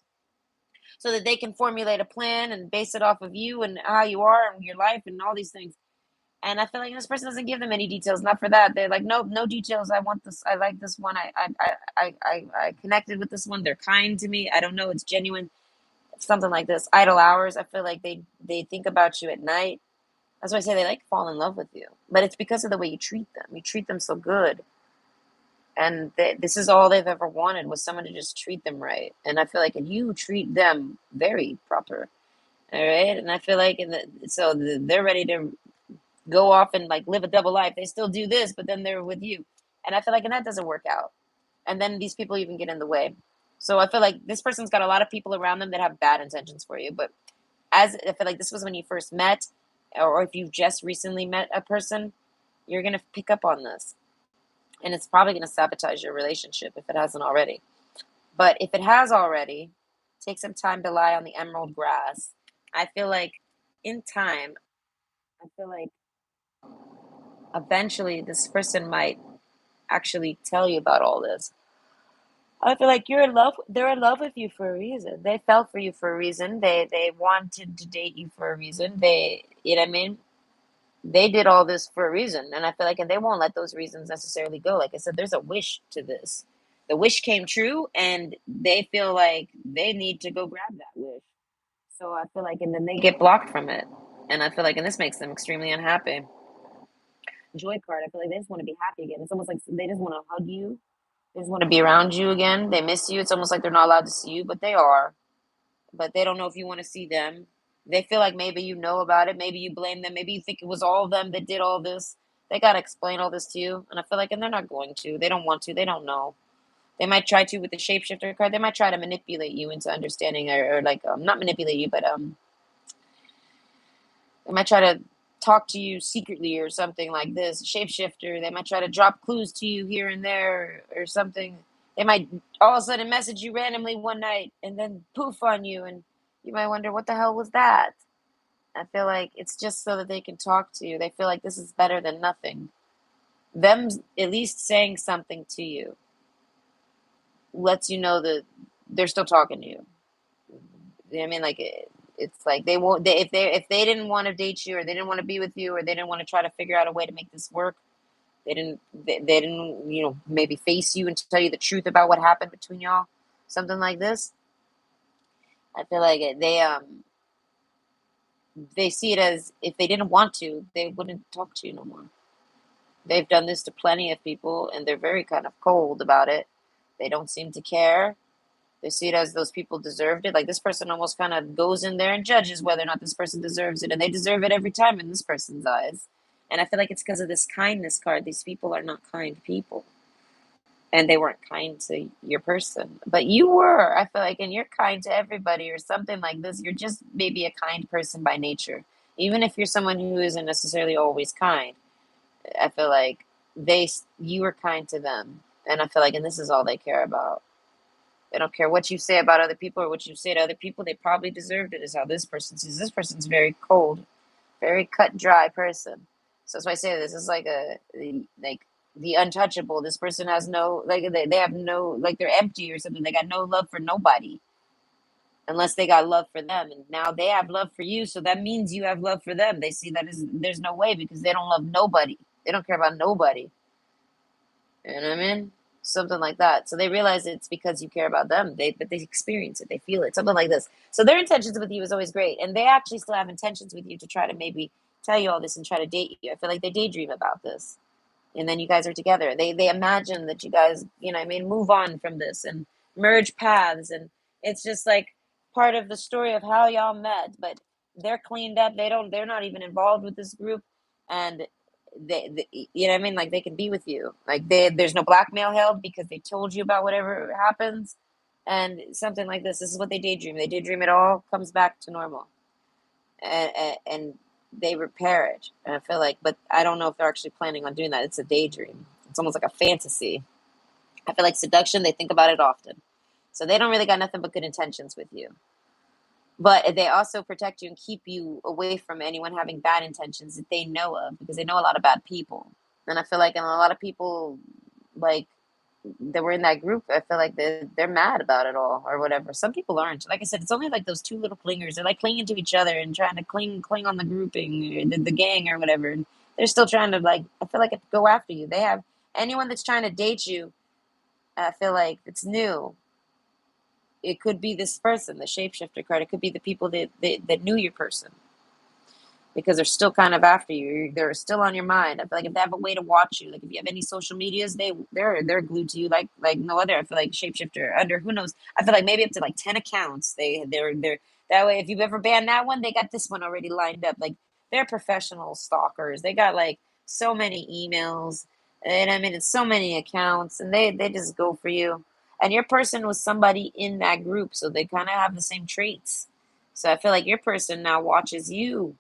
so that they can formulate a plan and base it off of you and how you are and your life and all these things. And I feel like this person doesn't give them any details. Not for that. They're like, nope, no details. I want this. I like this one. I connected with this one. They're kind to me. I don't know. It's genuine. Something like this. Idle hours. I feel like they think about you at night. That's why I say they like fall in love with you. But it's because of the way you treat them. You treat them so good. And this is all they've ever wanted was someone to just treat them right. And I feel like if you treat them very proper, all right. And I feel like they're ready to go off and like live a double life. They still do this, but then they're with you. And I feel like and that doesn't work out. And then these people even get in the way. So I feel like this person's got a lot of people around them that have bad intentions for you. But as I feel like this was when you first met, or if you've just recently met a person, you're gonna pick up on this. And it's probably gonna sabotage your relationship if it hasn't already. But if it has already, take some time to lie on the emerald grass. I feel like in time, I feel like eventually this person might actually tell you about all this. I feel like you're in love. They're in love with you for a reason. They fell for you for a reason. They wanted to date you for a reason. You know what I mean? They did all this for a reason, and I feel like, and they won't let those reasons necessarily go. Like I said, there's a wish to this. The wish came true, and they feel like they need to go grab that wish. So I feel like, and then they get blocked from it, and I feel like, and this makes them extremely unhappy. Joy card. I feel like they just want to be happy again. It's almost like they just want to hug you. They just want to be around you again. They miss you. It's almost like they're not allowed to see you, but they are. But they don't know if you want to see them. They feel like maybe you know about it. Maybe you blame them. Maybe you think it was all of them that did all this. They got to explain all this to you. And I feel like, and they're not going to. They don't want to. They don't know. They might try to with the shapeshifter card. They might try to manipulate you into understanding or like, not manipulate you, but they might try to talk to you secretly or something like this. Shapeshifter. They might try to drop clues to you here and there or something. They might all of a sudden message you randomly one night and then poof on you, and you might wonder what the hell was that. I feel like it's just so that they can talk to you. They feel like this is better than nothing. Them at least saying something to you lets you know that they're still talking to you. You know what I mean? Like it's like they won't. If they didn't want to date you, or they didn't want to be with you, or they didn't want to try to figure out a way to make this work, they didn't maybe face you and tell you the truth about what happened between y'all, something like this. I feel like they see it as if they didn't want to, they wouldn't talk to you no more. They've done this to plenty of people, and they're very kind of cold about it. They don't seem to care. They see it as those people deserved it. Like this person almost kind of goes in there and judges whether or not this person deserves it, and they deserve it every time in this person's eyes. And I feel like it's because of this kindness card. These people are not kind people, and they weren't kind to your person, but you were. I feel like, and you're kind to everybody, or something like this. You're just maybe a kind person by nature, even if you're someone who isn't necessarily always kind. I feel like you were kind to them, and I feel like, and this is all they care about. They don't care what you say about other people or what you say to other people. They probably deserved it. Is how this person sees. This person's very cold, very cut dry person. So that's why I say this is like like the untouchable. This person has no like they have no like they're empty or something. They got no love for nobody unless they got love for them. And now they have love for you, so that means you have love for them. They see that is there's no way because they don't love nobody. They don't care about nobody. You know what I mean? Something like that. So they realize it's because you care about them. But they experience it. They feel it. Something like this. So their intentions with you is always great, and they actually still have intentions with you to try to maybe tell you all this and try to date you. I feel like they daydream about this, and then you guys are together. They imagine that you guys, I mean, move on from this and merge paths, and it's just like part of the story of how y'all met. But they're cleaned up. They're not even involved with this group, and you know what I mean? Like they can be with you. Like there's no blackmail held because they told you about whatever happens, and something like this. This is what they daydream. They daydream it all comes back to normal, and they repair it. And I feel like, but I don't know if they're actually planning on doing that. It's a daydream. It's almost like a fantasy. I feel like seduction. They think about it often, so they don't really got nothing but good intentions with you. But they also protect you and keep you away from anyone having bad intentions that they know of because they know a lot of bad people. And I feel like, and a lot of people like that were in that group, I feel like they're mad about it all or whatever. Some people aren't. Like I said, it's only like those two little clingers. They're like clinging to each other and trying to cling on the grouping, or the gang or whatever. And they're still trying to like. I feel like go after you. They have anyone that's trying to date you. I feel like it's new. It could be this person, the shapeshifter card. It could be the people that knew your person because they're still kind of after you. They're still on your mind. I feel like if they have a way to watch you, like if you have any social medias, they're glued to you like no other. I feel like shapeshifter under who knows. I feel like maybe up to like 10 accounts. They're that way. If you've ever banned that one, they got this one already lined up. Like they're professional stalkers. They got like so many emails, and I mean it's so many accounts, and they just go for you. And your person was somebody in that group, so they kind of have the same traits. So I feel like your person now watches you.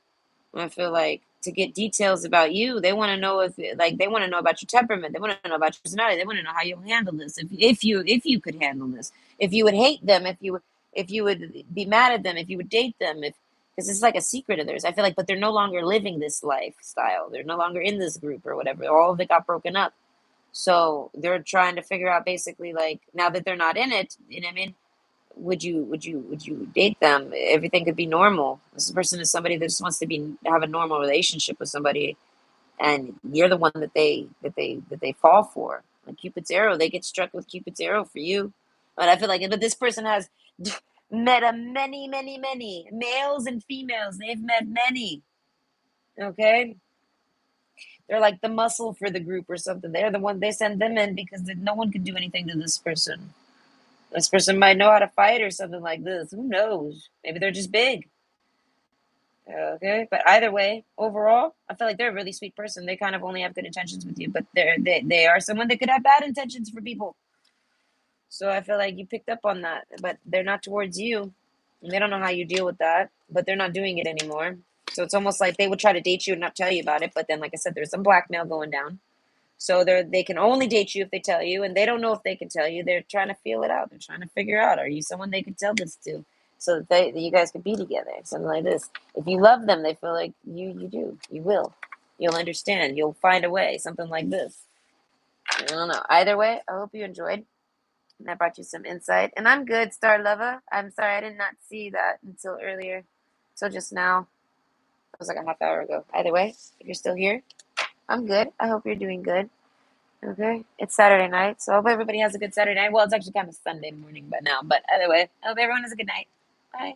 I feel like to get details about you, they want to know if like they want to know about your temperament, they want to know about your personality, they want to know how you'll handle this. If you could handle this, if you would hate them, if you would be mad at them, if you would date them, if because it's like a secret of theirs. I feel like, but they're no longer living this lifestyle. They're no longer in this group or whatever. All of it got broken up. So they're trying to figure out basically like now that they're not in it, you know what I mean? Would you date them? Everything could be normal. This person is somebody that just wants to be have a normal relationship with somebody, and you're the one that they fall for. Like Cupid's arrow, they get struck with Cupid's arrow for you. But I feel like, but this person has met a many males and females. They've met many. Okay, they're like the muscle for the group or something. They're the one they send them in because no one can do anything to this person. This person might know how to fight or something like this. Who knows? Maybe they're just big. Okay, but either way, overall, I feel like they're a really sweet person. They kind of only have good intentions with you, but they are someone that could have bad intentions for people. So I feel like you picked up on that, but they're not towards you. And they don't know how you deal with that, but they're not doing it anymore. So it's almost like they would try to date you and not tell you about it, but then, like I said, there's some blackmail going down. So they can only date you if they tell you, and they don't know if they can tell you. They're trying to feel it out. They're trying to figure out, are you someone they could tell this to, so that you guys could be together, something like this. If you love them, they feel like you do. You will. You'll understand. You'll find a way. Something like this. I don't know. Either way, I hope you enjoyed. And I brought you some insight. And I'm good, Star Lover. I'm sorry I did not see that until earlier. Until just now. It was like a half hour ago. Either way, if you're still here, I'm good. I hope you're doing good. Okay. It's Saturday night, so I hope everybody has a good Saturday night. Well, it's actually kind of Sunday morning by now, but either way, I hope everyone has a good night. Bye.